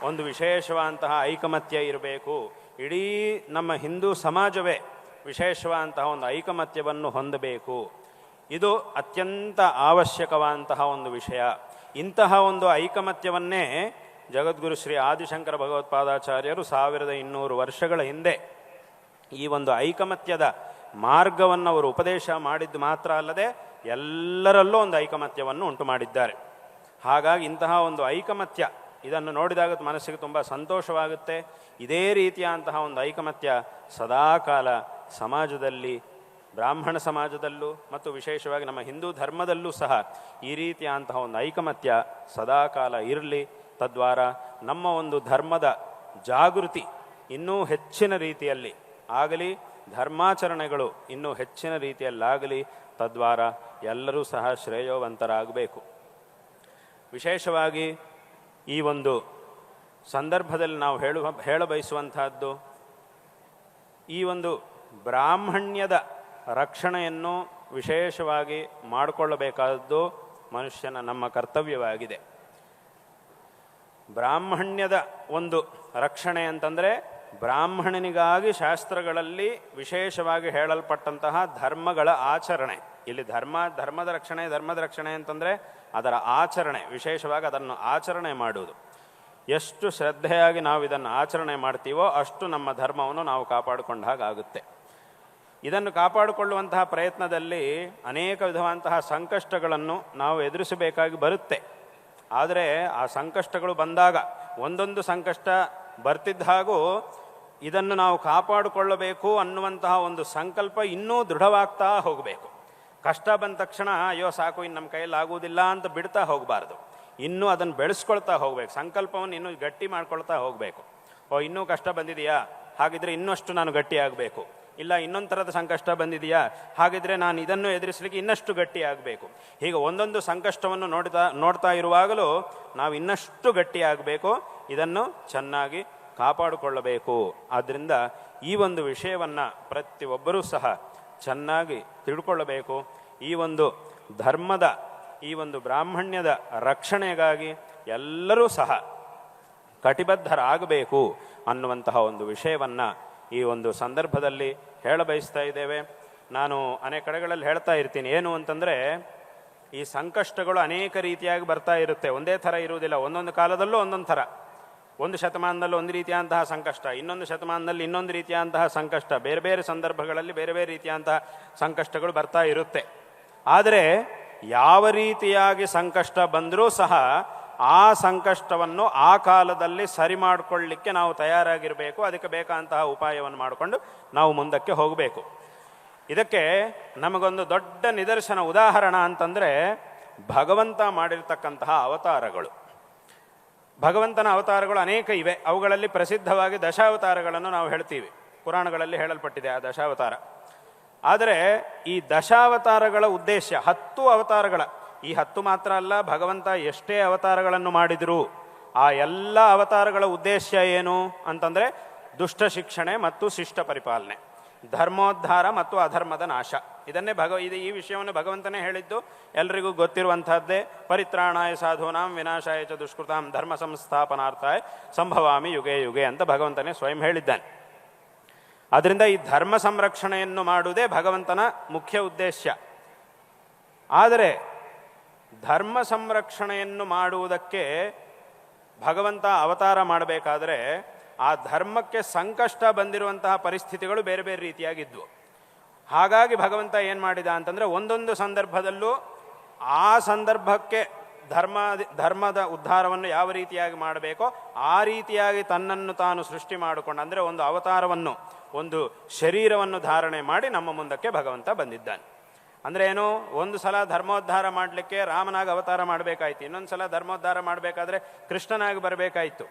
ಒಂದು ವಿಶೇಷವಾದಂತಹ ಐಕಮತ್ಯ ಇರಬೇಕು. ಇಡೀ ನಮ್ಮ ಹಿಂದೂ ಸಮಾಜವೇ ವಿಶೇಷವಾದಂತಹ ಒಂದು ಐಕಮತ್ಯವನ್ನು ಹೊಂದಬೇಕು. ಇದು ಅತ್ಯಂತ ಅವಶ್ಯಕವಾದಂತಹ ಒಂದು ವಿಷಯ. ಇಂತಹ ಒಂದು ಐಕಮತ್ಯವನ್ನೇ ಜಗದ್ಗುರು ಶ್ರೀ ಆದಿಶಂಕರ ಭಗವತ್ಪಾದಾಚಾರ್ಯರು 1200 ವರ್ಷಗಳ ಹಿಂದೆ ಈ ಒಂದು ಐಕಮತ್ಯದ ಮಾರ್ಗವನ್ನು ಅವರು ಉಪದೇಶ ಮಾಡಿದ್ದು ಮಾತ್ರ ಅಲ್ಲದೆ ಎಲ್ಲರಲ್ಲೂ ಒಂದು ಐಕಮತ್ಯವನ್ನು ಉಂಟು ಮಾಡಿದ್ದಾರೆ. ಹಾಗಾಗಿ ಇಂತಹ ಒಂದು ಐಕಮತ್ಯ ಇದನ್ನು ನೋಡಿದಾಗ ಮನಸ್ಸಿಗೆ ತುಂಬ ಸಂತೋಷವಾಗುತ್ತೆ. ಇದೇ ರೀತಿಯಾದಂತಹ ಒಂದು ಐಕಮತ್ಯ ಸದಾಕಾಲ ಸಮಾಜದಲ್ಲಿ, ಬ್ರಾಹ್ಮಣ ಸಮಾಜದಲ್ಲೂ ಮತ್ತು ವಿಶೇಷವಾಗಿ ನಮ್ಮ ಹಿಂದೂ ಧರ್ಮದಲ್ಲೂ ಸಹ ಈ ರೀತಿಯಾದಂತಹ ಒಂದು ಐಕಮತ್ಯ ಸದಾಕಾಲ ಇರಲಿ. ತದ್ವಾರ ನಮ್ಮ ಒಂದು ಧರ್ಮದ ಜಾಗೃತಿ ಇನ್ನೂ ಹೆಚ್ಚಿನ ರೀತಿಯಲ್ಲಿ ಆಗಲಿ, ಧರ್ಮಾಚರಣೆಗಳು ಇನ್ನೂ ಹೆಚ್ಚಿನ ರೀತಿಯಲ್ಲಾಗಲಿ. ತದ್ವಾರ ಎಲ್ಲರೂ ಸಹ ಶ್ರೇಯೋವಂತರಾಗಬೇಕು. ವಿಶೇಷವಾಗಿ ಈ ಒಂದು ಸಂದರ್ಭದಲ್ಲಿ ನಾವು ಹೇಳಬಯಸುವಂತಹದ್ದು, ಈ ಒಂದು ಬ್ರಾಹ್ಮಣ್ಯದ ರಕ್ಷಣೆಯನ್ನು ವಿಶೇಷವಾಗಿ ಮಾಡಿಕೊಳ್ಳಬೇಕಾದದ್ದು ಮನುಷ್ಯನ ನಮ್ಮ ಕರ್ತವ್ಯವಾಗಿದೆ. ಬ್ರಾಹ್ಮಣ್ಯದ ಒಂದು ರಕ್ಷಣೆ ಅಂತಂದರೆ ಬ್ರಾಹ್ಮಣನಿಗಾಗಿ ಶಾಸ್ತ್ರಗಳಲ್ಲಿ ವಿಶೇಷವಾಗಿ ಹೇಳಲ್ಪಟ್ಟಂತಹ ಧರ್ಮಗಳ ಆಚರಣೆ. ಇಲ್ಲಿ ಧರ್ಮದ ರಕ್ಷಣೆ ಅಂತಂದರೆ ಅದರ ಆಚರಣೆ, ವಿಶೇಷವಾಗಿ ಅದನ್ನು ಆಚರಣೆ ಮಾಡುವುದು. ಎಷ್ಟು ಶ್ರದ್ಧೆಯಾಗಿ ನಾವು ಇದನ್ನು ಆಚರಣೆ ಮಾಡ್ತೀವೋ ಅಷ್ಟು ನಮ್ಮ ಧರ್ಮವನ್ನು ನಾವು ಕಾಪಾಡಿಕೊಂಡ ಹಾಗಾಗುತ್ತೆ. ಇದನ್ನು ಕಾಪಾಡಿಕೊಳ್ಳುವಂತಹ ಪ್ರಯತ್ನದಲ್ಲಿ ಅನೇಕ ವಿಧವಾದಂತಹ ಸಂಕಷ್ಟಗಳನ್ನು ನಾವು ಎದುರಿಸಬೇಕಾಗಿ ಬರುತ್ತೆ. ಆದರೆ ಆ ಸಂಕಷ್ಟಗಳು ಬಂದಾಗ ಒಂದೊಂದು ಸಂಕಷ್ಟ ಬರ್ತಿದ್ದ ಹಾಗೂ ಇದನ್ನು ನಾವು ಕಾಪಾಡಿಕೊಳ್ಳಬೇಕು ಅನ್ನುವಂತಹ ಒಂದು ಸಂಕಲ್ಪ ಇನ್ನೂ ದೃಢವಾಗ್ತಾ ಹೋಗಬೇಕು. ಕಷ್ಟ ಬಂದ ತಕ್ಷಣ ಅಯ್ಯೋ ಸಾಕು, ಇನ್ನು ನಮ್ಮ ಕೈಯಲ್ಲಿ ಆಗುವುದಿಲ್ಲ ಅಂತ ಬಿಡ್ತಾ ಹೋಗಬಾರ್ದು. ಇನ್ನೂ ಅದನ್ನು ಬೆಳೆಸ್ಕೊಳ್ತಾ ಹೋಗಬೇಕು. ಸಂಕಲ್ಪವನ್ನು ಇನ್ನೂ ಗಟ್ಟಿ ಮಾಡ್ಕೊಳ್ತಾ ಹೋಗಬೇಕು. ಇನ್ನೂ ಕಷ್ಟ ಬಂದಿದೆಯಾ, ಹಾಗಿದ್ರೆ ಇನ್ನಷ್ಟು ನಾನು ಗಟ್ಟಿ ಆಗಬೇಕು. ಇಲ್ಲ, ಇನ್ನೊಂದು ಥರದ ಸಂಕಷ್ಟ ಬಂದಿದೆಯಾ, ಹಾಗಿದ್ರೆ ನಾನು ಇದನ್ನು ಎದುರಿಸಲಿಕ್ಕೆ ಇನ್ನಷ್ಟು ಗಟ್ಟಿ ಆಗಬೇಕು. ಹೀಗೆ ಒಂದೊಂದು ಸಂಕಷ್ಟವನ್ನು ನೋಡ್ತಾ ಇರುವಾಗಲೂ ನಾವು ಇನ್ನಷ್ಟು ಗಟ್ಟಿ ಆಗಬೇಕು, ಇದನ್ನು ಚೆನ್ನಾಗಿ ಕಾಪಾಡಿಕೊಳ್ಳಬೇಕು. ಆದ್ದರಿಂದ ಈ ಒಂದು ವಿಷಯವನ್ನು ಪ್ರತಿಯೊಬ್ಬರೂ ಸಹ ಚೆನ್ನಾಗಿ ತಿಳ್ಕೊಳ್ಳಬೇಕು. ಈ ಒಂದು ಧರ್ಮದ, ಈ ಒಂದು ಬ್ರಾಹ್ಮಣ್ಯದ ರಕ್ಷಣೆಗಾಗಿ ಎಲ್ಲರೂ ಸಹ ಕಟಿಬದ್ಧರಾಗಬೇಕು ಅನ್ನುವಂತಹ ಒಂದು ವಿಷಯವನ್ನು ಈ ಒಂದು ಸಂದರ್ಭದಲ್ಲಿ ಹೇಳಬಯಸ್ತಾ ಇದ್ದೇವೆ. ನಾನು ಅನೇಕ ಕಡೆಗಳಲ್ಲಿ ಹೇಳ್ತಾ ಇರ್ತೀನಿ, ಏನು ಅಂತಂದರೆ ಈ ಸಂಕಷ್ಟಗಳು ಅನೇಕ ರೀತಿಯಾಗಿ ಬರ್ತಾ ಇರುತ್ತೆ, ಒಂದೇ ಥರ ಇರುವುದಿಲ್ಲ. ಒಂದೊಂದು ಕಾಲದಲ್ಲೂ ಒಂದೊಂದು ಥರ, ಒಂದು ಶತಮಾನದಲ್ಲಿ ಒಂದು ರೀತಿಯಾದಂತಹ ಸಂಕಷ್ಟ, ಇನ್ನೊಂದು ಶತಮಾನದಲ್ಲಿ ಇನ್ನೊಂದು ರೀತಿಯಾದಂತಹ ಸಂಕಷ್ಟ, ಬೇರೆ ಬೇರೆ ಸಂದರ್ಭಗಳಲ್ಲಿ ಬೇರೆ ಬೇರೆ ರೀತಿಯಾದಂತಹ ಸಂಕಷ್ಟಗಳು ಬರ್ತಾ ಇರುತ್ತೆ. ಆದರೆ ಯಾವ ರೀತಿಯಾಗಿ ಸಂಕಷ್ಟ ಬಂದರೂ ಸಹ ಆ ಸಂಕಷ್ಟವನ್ನು ಆ ಕಾಲದಲ್ಲಿ ಸರಿ ಮಾಡಿಕೊಳ್ಳಲಿಕ್ಕೆ ನಾವು ತಯಾರಾಗಿರಬೇಕು. ಅದಕ್ಕೆ ಬೇಕಾದಂತಹ ಉಪಾಯವನ್ನು ಮಾಡಿಕೊಂಡು ನಾವು ಮುಂದಕ್ಕೆ ಹೋಗಬೇಕು. ಇದಕ್ಕೆ ನಮಗೊಂದು ದೊಡ್ಡ ನಿದರ್ಶನ, ಉದಾಹರಣ ಅಂತಂದರೆ ಭಗವಂತ ಮಾಡಿರ್ತಕ್ಕಂತಹ ಅವತಾರಗಳು. ಭಗವಂತನ ಅವತಾರಗಳು ಅನೇಕ ಇವೆ. ಅವುಗಳಲ್ಲಿ ಪ್ರಸಿದ್ಧವಾಗಿ ದಶಾವತಾರಗಳನ್ನು ನಾವು ಹೇಳ್ತೀವಿ. ಪುರಾಣಗಳಲ್ಲಿ ಹೇಳಲ್ಪಟ್ಟಿದೆ ಆ ದಶಾವತಾರ. ಆದರೆ ಈ ದಶಾವತಾರಗಳ ಉದ್ದೇಶ 10 ಅವತಾರಗಳ, ಈ 10 ಮಾತ್ರ ಅಲ್ಲ, ಭಗವಂತ ಎಷ್ಟೇ ಅವತಾರಗಳನ್ನು ಮಾಡಿದರೂ ಆ ಎಲ್ಲ ಅವತಾರಗಳ ಉದ್ದೇಶ ಏನು ಅಂತಂದರೆ ದುಷ್ಟ ಶಿಕ್ಷಣೆ ಮತ್ತು ಶಿಷ್ಟ ಪರಿಪಾಲನೆ, ಧರ್ಮೋದ್ಧಾರ ಮತ್ತು ಅಧರ್ಮದ ನಾಶ. ಇದನ್ನೇ ಈ ವಿಷಯವನ್ನು ಭಗವಂತನೇ ಹೇಳಿದ್ದು, ಎಲ್ರಿಗೂ ಗೊತ್ತಿರುವಂತಹದ್ದೇ. ಪರಿತ್ರಾಣಾಯ ಸಾಧೂನಾಂ ವಿನಾಶಾಯ ಚ ದುಷ್ಕೃತಾಂ ಧರ್ಮ ಸಂಸ್ಥಾಪನಾರ್ಥಾಯ ಸಂಭವಾಮಿ ಯುಗೆ ಯುಗೆ ಅಂತ ಭಗವಂತನೇ ಸ್ವಯಂ ಹೇಳಿದ್ದಾನೆ. ಆದ್ದರಿಂದ ಈ ಧರ್ಮ ಸಂರಕ್ಷಣೆಯನ್ನು ಮಾಡುವುದೇ ಭಗವಂತನ ಮುಖ್ಯ ಉದ್ದೇಶ. ಆದರೆ ಧರ್ಮ ಸಂರಕ್ಷಣೆಯನ್ನು ಮಾಡುವುದಕ್ಕೆ ಭಗವಂತ ಅವತಾರ ಮಾಡಬೇಕಾದರೆ ಆ ಧರ್ಮಕ್ಕೆ ಸಂಕಷ್ಟ ಬಂದಿರುವಂತಹ ಪರಿಸ್ಥಿತಿಗಳು ಬೇರೆ ಬೇರೆ ರೀತಿಯಾಗಿದ್ವು. ಹಾಗಾಗಿ ಭಗವಂತ ಏನು ಮಾಡಿದ ಅಂತಂದರೆ ಒಂದೊಂದು ಸಂದರ್ಭದಲ್ಲೂ ಆ ಸಂದರ್ಭಕ್ಕೆ ಧರ್ಮದ ಉದ್ಧಾರವನ್ನು ಯಾವ ರೀತಿಯಾಗಿ ಮಾಡಬೇಕೋ ಆ ರೀತಿಯಾಗಿ ತನ್ನನ್ನು ತಾನು ಸೃಷ್ಟಿ ಮಾಡಿಕೊಂಡು, ಅಂದರೆ ಒಂದು ಅವತಾರವನ್ನು, ಒಂದು ಶರೀರವನ್ನು ಧಾರಣೆ ಮಾಡಿ ನಮ್ಮ ಮುಂದಕ್ಕೆ ಭಗವಂತ ಬಂದಿದ್ದಾನೆ. ಅಂದರೆ ಏನು, ಒಂದು ಸಲ ಧರ್ಮೋದ್ಧಾರ ಮಾಡಲಿಕ್ಕೆ ರಾಮನಾಗಿ ಅವತಾರ ಮಾಡಬೇಕಾಯ್ತು, ಇನ್ನೊಂದು ಸಲ ಧರ್ಮೋದ್ಧಾರ ಮಾಡಬೇಕಾದ್ರೆ ಕೃಷ್ಣನಾಗಿ ಬರಬೇಕಾಯಿತು,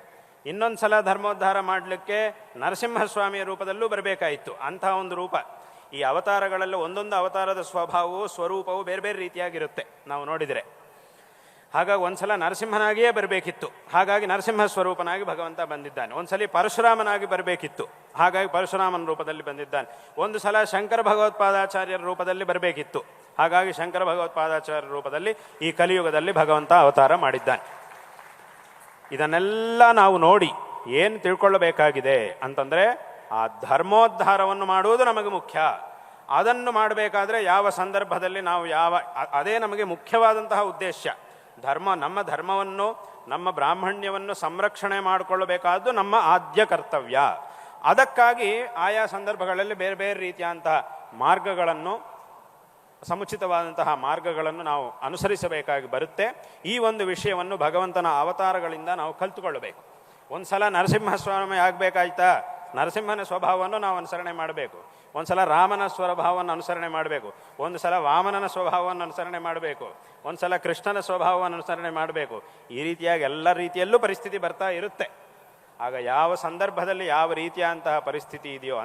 ಇನ್ನೊಂದು ಸಲ ಧರ್ಮೋದ್ಧಾರ ಮಾಡಲಿಕ್ಕೆ ನರಸಿಂಹಸ್ವಾಮಿಯ ರೂಪದಲ್ಲೂ ಬರಬೇಕಾಯಿತು. ಅಂತಹ ಒಂದು ರೂಪ. ಈ ಅವತಾರಗಳಲ್ಲೂ ಒಂದೊಂದು ಅವತಾರದ ಸ್ವಭಾವವು, ಸ್ವರೂಪವು ಬೇರೆ ಬೇರೆ ರೀತಿಯಾಗಿರುತ್ತೆ ನಾವು ನೋಡಿದರೆ. ಹಾಗಾಗಿ ಒಂದ್ಸಲ ನರಸಿಂಹನಾಗಿಯೇ ಬರಬೇಕಿತ್ತು, ಹಾಗಾಗಿ ನರಸಿಂಹ ಸ್ವರೂಪನಾಗಿ ಭಗವಂತ ಬಂದಿದ್ದಾನೆ. ಒಂದ್ಸಲಿ ಪರಶುರಾಮನಾಗಿ ಬರಬೇಕಿತ್ತು, ಹಾಗಾಗಿ ಪರಶುರಾಮನ ರೂಪದಲ್ಲಿ ಬಂದಿದ್ದಾನೆ. ಒಂದು ಸಲ ಶಂಕರ ಭಗವತ್ಪಾದಾಚಾರ್ಯರ ರೂಪದಲ್ಲಿ ಬರಬೇಕಿತ್ತು, ಹಾಗಾಗಿ ಶಂಕರ ಭಗವತ್ಪಾದಾಚಾರ್ಯರ ರೂಪದಲ್ಲಿ ಈ ಕಲಿಯುಗದಲ್ಲಿ ಭಗವಂತ ಅವತಾರ ಮಾಡಿದ್ದಾನೆ. ಇದನ್ನೆಲ್ಲ ನಾವು ನೋಡಿ ಏನು ತಿಳ್ಕೊಳ್ಳಬೇಕಾಗಿದೆ ಅಂತಂದರೆ ಆ ಧರ್ಮೋದ್ಧಾರವನ್ನು ಮಾಡುವುದು ನಮಗೆ ಮುಖ್ಯ. ಅದನ್ನು ಮಾಡಬೇಕಾದ್ರೆ ಯಾವ ಸಂದರ್ಭದಲ್ಲಿ ನಾವು ಅದೇ ನಮಗೆ ಮುಖ್ಯವಾದಂತಹ ಉದ್ದೇಶ. ನಮ್ಮ ಧರ್ಮವನ್ನು, ನಮ್ಮ ಬ್ರಾಹ್ಮಣ್ಯವನ್ನು ಸಂರಕ್ಷಣೆ ಮಾಡಿಕೊಳ್ಳಬೇಕಾದ್ದು ನಮ್ಮ ಆದ್ಯ ಕರ್ತವ್ಯ. ಅದಕ್ಕಾಗಿ ಆಯಾ ಸಂದರ್ಭಗಳಲ್ಲಿ ಬೇರೆ ಬೇರೆ ರೀತಿಯಾದಂತಹ ಮಾರ್ಗಗಳನ್ನು, ಸಮುಚಿತವಾದಂತಹ ಮಾರ್ಗಗಳನ್ನು ನಾವು ಅನುಸರಿಸಬೇಕಾಗಿ ಬರುತ್ತೆ. ಈ ಒಂದು ವಿಷಯವನ್ನು ಭಗವಂತನ ಅವತಾರಗಳಿಂದ ನಾವು ಕಲ್ತುಕೊಳ್ಳಬೇಕು. ಒಂದು ಸಲ ನರಸಿಂಹಸ್ವಾಮಿ ಆಗಬೇಕಾಯ್ತಾ, ನರಸಿಂಹನ ಸ್ವಭಾವವನ್ನು ನಾವು ಅನುಸರಣೆ ಮಾಡಬೇಕು. ಒಂದು ಸಲ ರಾಮನ ಸ್ವಭಾವವನ್ನು ಅನುಸರಣೆ ಮಾಡಬೇಕು. ಒಂದು ಸಲ ವಾಮನನ ಸ್ವಭಾವವನ್ನು ಅನುಸರಣೆ ಮಾಡಬೇಕು. ಒಂದು ಸಲ ಕೃಷ್ಣನ ಸ್ವಭಾವವನ್ನು ಅನುಸರಣೆ ಮಾಡಬೇಕು. ಈ ರೀತಿಯಾಗಿ ಎಲ್ಲ ರೀತಿಯಲ್ಲೂ ಪರಿಸ್ಥಿತಿ ಬರ್ತಾ ಇರುತ್ತೆ. ಆಗ ಯಾವ ಸಂದರ್ಭದಲ್ಲಿ ಯಾವ ರೀತಿಯಾದಂತಹ ಪರಿಸ್ಥಿತಿ ಇದೆಯೋ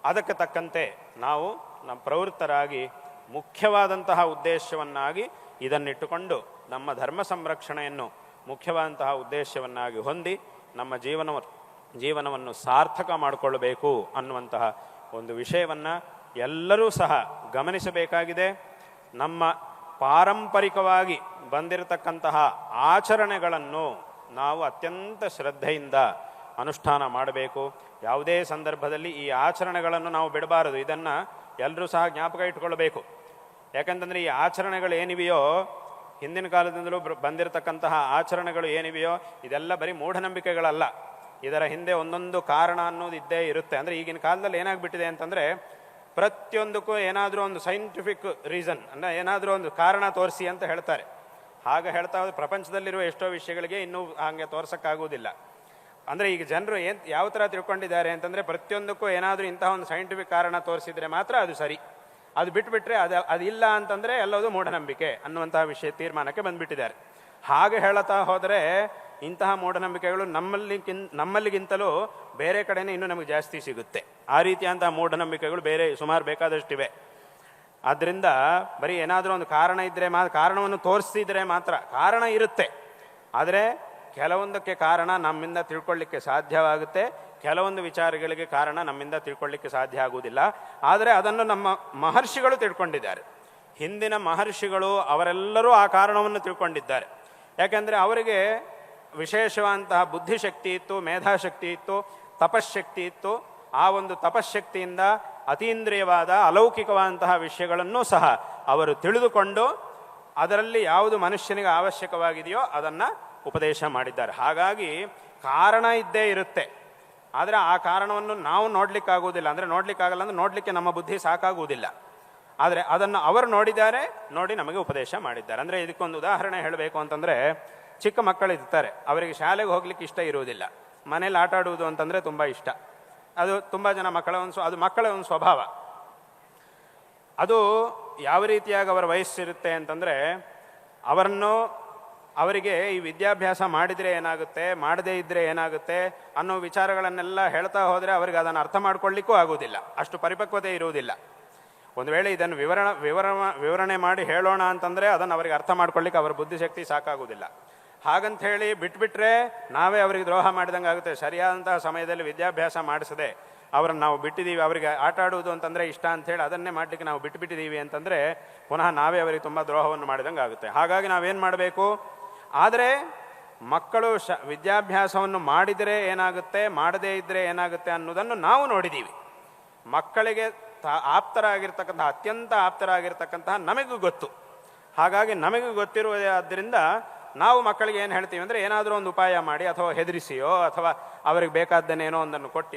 ಅದಕ್ಕೆ ತಕ್ಕಂತೆ ನಾವು ನಮ್ಮ ಪ್ರವೃತ್ತರಾಗಿ ಮುಖ್ಯವಾದಂತಹ ಉದ್ದೇಶವನ್ನಾಗಿ ಇದನ್ನಿಟ್ಟುಕೊಂಡು ನಮ್ಮ ಧರ್ಮ ಸಂರಕ್ಷಣೆಯನ್ನು ಮುಖ್ಯವಾದಂತಹ ಉದ್ದೇಶವನ್ನಾಗಿ ಹೊಂದಿ ನಮ್ಮ ಜೀವನವನ್ನು ಸಾರ್ಥಕ ಮಾಡಿಕೊಳ್ಳಬೇಕು ಅನ್ನುವಂತಹ ಒಂದು ವಿಷಯವನ್ನು ಎಲ್ಲರೂ ಸಹ ಗಮನಿಸಬೇಕಾಗಿದೆ. ನಮ್ಮ ಪಾರಂಪರಿಕವಾಗಿ ಬಂದಿರತಕ್ಕಂತಹ ಆಚರಣೆಗಳನ್ನು ನಾವು ಅತ್ಯಂತ ಶ್ರದ್ಧೆಯಿಂದ ಅನುಷ್ಠಾನ ಮಾಡಬೇಕು. ಯಾವುದೇ ಸಂದರ್ಭದಲ್ಲಿ ಈ ಆಚರಣೆಗಳನ್ನು ನಾವು ಬಿಡಬಾರದು. ಇದನ್ನು ಎಲ್ಲರೂ ಸಹ ಜ್ಞಾಪಕ ಇಟ್ಕೊಳ್ಬೇಕು. ಯಾಕಂತಂದರೆ ಈ ಆಚರಣೆಗಳು ಏನಿವೆಯೋ, ಹಿಂದಿನ ಕಾಲದಿಂದಲೂ ಬಂದಿರತಕ್ಕಂತಹ ಆಚರಣೆಗಳು ಏನಿವೆಯೋ, ಇದೆಲ್ಲ ಬರೀ ಮೂಢನಂಬಿಕೆಗಳಲ್ಲ. ಇದರ ಹಿಂದೆ ಒಂದೊಂದು ಕಾರಣ ಅನ್ನೋದು ಇದ್ದೇ ಇರುತ್ತೆ. ಅಂದರೆ ಈಗಿನ ಕಾಲದಲ್ಲಿ ಏನಾಗ್ಬಿಟ್ಟಿದೆ ಅಂತಂದರೆ, ಪ್ರತಿಯೊಂದಕ್ಕೂ ಏನಾದರೂ ಒಂದು ಸೈಂಟಿಫಿಕ್ ರೀಸನ್, ಅಂದರೆ ಏನಾದರೂ ಒಂದು ಕಾರಣ ತೋರಿಸಿ ಅಂತ ಹೇಳ್ತಾರೆ. ಹಾಗೆ ಹೇಳ್ತಾ ಹೋದ್ರೆ ಪ್ರಪಂಚದಲ್ಲಿರುವ ಎಷ್ಟೋ ವಿಷಯಗಳಿಗೆ ಇನ್ನೂ ಹಾಗೆ ತೋರ್ಸೋಕ್ಕಾಗೋದಿಲ್ಲ. ಅಂದರೆ ಈಗ ಜನರು ಯಾವ ಥರ ತಿಳ್ಕೊಂಡಿದ್ದಾರೆ ಅಂತಂದರೆ, ಪ್ರತಿಯೊಂದಕ್ಕೂ ಏನಾದರೂ ಇಂತಹ ಒಂದು ಸೈಂಟಿಫಿಕ್ ಕಾರಣ ತೋರಿಸಿದರೆ ಮಾತ್ರ ಅದು ಸರಿ, ಅದು ಬಿಟ್ಟುಬಿಟ್ರೆ ಅದಿಲ್ಲ ಅಂತಂದರೆ ಎಲ್ಲವೂ ಮೂಢನಂಬಿಕೆ ಅನ್ನುವಂತಹ ವಿಷಯ ತೀರ್ಮಾನಕ್ಕೆ ಬಂದುಬಿಟ್ಟಿದ್ದಾರೆ. ಹಾಗೆ ಹೇಳುತ್ತಾ ಹೋದರೆ ಇಂತಹ ಮೂಢನಂಬಿಕೆಗಳು ನಮ್ಮಲ್ಲಿಗಿಂತಲೂ ಬೇರೆ ಕಡೆನೇ ಇನ್ನೂ ನಮಗೆ ಜಾಸ್ತಿ ಸಿಗುತ್ತೆ. ಆ ರೀತಿಯಂತಹ ಮೂಢನಂಬಿಕೆಗಳು ಬೇರೆ ಸುಮಾರು ಬೇಕಾದಷ್ಟಿವೆ. ಆದ್ದರಿಂದ ಬರೀ ಏನಾದರೂ ಒಂದು ಕಾರಣ ಇದ್ದರೆ ಕಾರಣವನ್ನು ತೋರಿಸಿದರೆ ಮಾತ್ರ, ಕಾರಣ ಇರುತ್ತೆ, ಆದರೆ ಕೆಲವೊಂದಕ್ಕೆ ಕಾರಣ ನಮ್ಮಿಂದ ತಿಳ್ಕೊಳ್ಳಿಕ್ಕೆ ಸಾಧ್ಯವಾಗುತ್ತೆ, ಕೆಲವೊಂದು ವಿಚಾರಗಳಿಗೆ ಕಾರಣ ನಮ್ಮಿಂದ ತಿಳ್ಕೊಳ್ಳಿಕ್ಕೆ ಸಾಧ್ಯ ಆಗುವುದಿಲ್ಲ. ಆದರೆ ಅದನ್ನು ನಮ್ಮ ಮಹರ್ಷಿಗಳು ತಿಳ್ಕೊಂಡಿದ್ದಾರೆ. ಹಿಂದಿನ ಮಹರ್ಷಿಗಳು ಅವರೆಲ್ಲರೂ ಆ ಕಾರಣವನ್ನು ತಿಳ್ಕೊಂಡಿದ್ದಾರೆ. ಯಾಕೆಂದರೆ ಅವರಿಗೆ ವಿಶೇಷವಾದಂತಹ ಬುದ್ಧಿಶಕ್ತಿ ಇತ್ತು, ಮೇಧಾಶಕ್ತಿ ಇತ್ತು, ತಪಶ್ಶಕ್ತಿ ಇತ್ತು. ಆ ಒಂದು ತಪಶ್ಶಕ್ತಿಯಿಂದ ಅತೀಂದ್ರಿಯವಾದ ಅಲೌಕಿಕವಾದಂತಹ ವಿಷಯಗಳನ್ನು ಸಹ ಅವರು ತಿಳಿದುಕೊಂಡು ಅದರಲ್ಲಿ ಯಾವುದು ಮನುಷ್ಯನಿಗೆ ಅವಶ್ಯಕವಾಗಿದೆಯೋ ಅದನ್ನು ಉಪದೇಶ ಮಾಡಿದ್ದಾರೆ. ಹಾಗಾಗಿ ಕಾರಣ ಇದ್ದೇ ಇರುತ್ತೆ, ಆದರೆ ಆ ಕಾರಣವನ್ನು ನಾವು ನೋಡಲಿಕ್ಕಾಗುವುದಿಲ್ಲ. ಅಂದರೆ ನೋಡಲಿಕ್ಕಾಗಲ್ಲ ಅಂದರೆ ನೋಡಲಿಕ್ಕೆ ನಮ್ಮ ಬುದ್ಧಿ ಸಾಕಾಗುವುದಿಲ್ಲ. ಆದರೆ ಅದನ್ನು ಅವರು ನೋಡಿದ್ದಾರೆ, ನೋಡಿ ನಮಗೆ ಉಪದೇಶ ಮಾಡಿದ್ದಾರೆ. ಅಂದರೆ ಇದಕ್ಕೊಂದು ಉದಾಹರಣೆ ಹೇಳಬೇಕು ಅಂತಂದರೆ, ಚಿಕ್ಕ ಮಕ್ಕಳಿರ್ತಾರೆ, ಅವರಿಗೆ ಶಾಲೆಗೆ ಹೋಗ್ಲಿಕ್ಕೆ ಇಷ್ಟ ಇರುವುದಿಲ್ಲ, ಮನೇಲಿ ಆಟ ಆಡುವುದು ಅಂತಂದರೆ ತುಂಬ ಇಷ್ಟ. ಅದು ತುಂಬ ಜನ ಮಕ್ಕಳ ಒಂದು ಸ್ವಭಾವ. ಅದು ಯಾವ ರೀತಿಯಾಗಿ ಅವರ ವಯಸ್ಸಿರುತ್ತೆ ಅಂತಂದರೆ, ಅವರಿಗೆ ಈ ವಿದ್ಯಾಭ್ಯಾಸ ಮಾಡಿದರೆ ಏನಾಗುತ್ತೆ, ಮಾಡದೇ ಇದ್ದರೆ ಏನಾಗುತ್ತೆ ಅನ್ನೋ ವಿಚಾರಗಳನ್ನೆಲ್ಲ ಹೇಳ್ತಾ ಹೋದರೆ ಅವರಿಗೆ ಅದನ್ನು ಅರ್ಥ ಮಾಡ್ಕೊಳ್ಳಿಕ್ಕೂ ಆಗುವುದಿಲ್ಲ, ಅಷ್ಟು ಪರಿಪಕ್ವತೆ ಇರುವುದಿಲ್ಲ. ಒಂದು ವೇಳೆ ಇದನ್ನು ವಿವರಣೆ ಮಾಡಿ ಹೇಳೋಣ ಅಂತಂದರೆ ಅದನ್ನು ಅವರಿಗೆ ಅರ್ಥ ಮಾಡ್ಕೊಳ್ಳಿಕ್ಕೆ ಅವರ ಬುದ್ಧಿಶಕ್ತಿ ಸಾಕಾಗುವುದಿಲ್ಲ. ಹಾಗಂತ ಹೇಳಿ ಬಿಟ್ಬಿಟ್ರೆ ನಾವೇ ಅವರಿಗೆ ದ್ರೋಹ ಮಾಡಿದಂಗೆ ಆಗುತ್ತೆ. ಸರಿಯಾದಂತಹ ಸಮಯದಲ್ಲಿ ವಿದ್ಯಾಭ್ಯಾಸ ಮಾಡಿಸದೆ ಅವರನ್ನು ನಾವು ಬಿಟ್ಟಿದ್ದೀವಿ, ಅವರಿಗೆ ಆಟ ಆಡುವುದು ಅಂತಂದರೆ ಇಷ್ಟ ಅಂಥೇಳಿ ಅದನ್ನೇ ಮಾಡಲಿಕ್ಕೆ ನಾವು ಬಿಟ್ಟಿದ್ದೀವಿ ಅಂತಂದರೆ ಪುನಃ ನಾವೇ ಅವರಿಗೆ ತುಂಬ ದ್ರೋಹವನ್ನು ಮಾಡಿದಂಗೆ ಆಗುತ್ತೆ. ಹಾಗಾಗಿ ನಾವೇನು ಮಾಡಬೇಕು, ಆದರೆ ಮಕ್ಕಳು ವಿದ್ಯಾಭ್ಯಾಸವನ್ನು ಮಾಡಿದರೆ ಏನಾಗುತ್ತೆ, ಮಾಡದೇ ಇದ್ದರೆ ಏನಾಗುತ್ತೆ ಅನ್ನೋದನ್ನು ನಾವು ನೋಡಿದ್ದೀವಿ. ಮಕ್ಕಳಿಗೆ ಅತ್ಯಂತ ಆಪ್ತರಾಗಿರ್ತಕ್ಕಂತಹ ನಮಗೂ ಗೊತ್ತು. ಹಾಗಾಗಿ ನಮಗೂ ಗೊತ್ತಿರುವುದಾದ್ದರಿಂದ ನಾವು ಮಕ್ಕಳಿಗೆ ಏನು ಹೇಳ್ತೀವಿ ಅಂದರೆ, ಏನಾದರೂ ಒಂದು ಉಪಾಯ ಮಾಡಿ ಅಥವಾ ಹೆದರಿಸಿಯೋ ಅಥವಾ ಅವರಿಗೆ ಬೇಕಾದ್ದನ್ನೇನೋ ಒಂದನ್ನು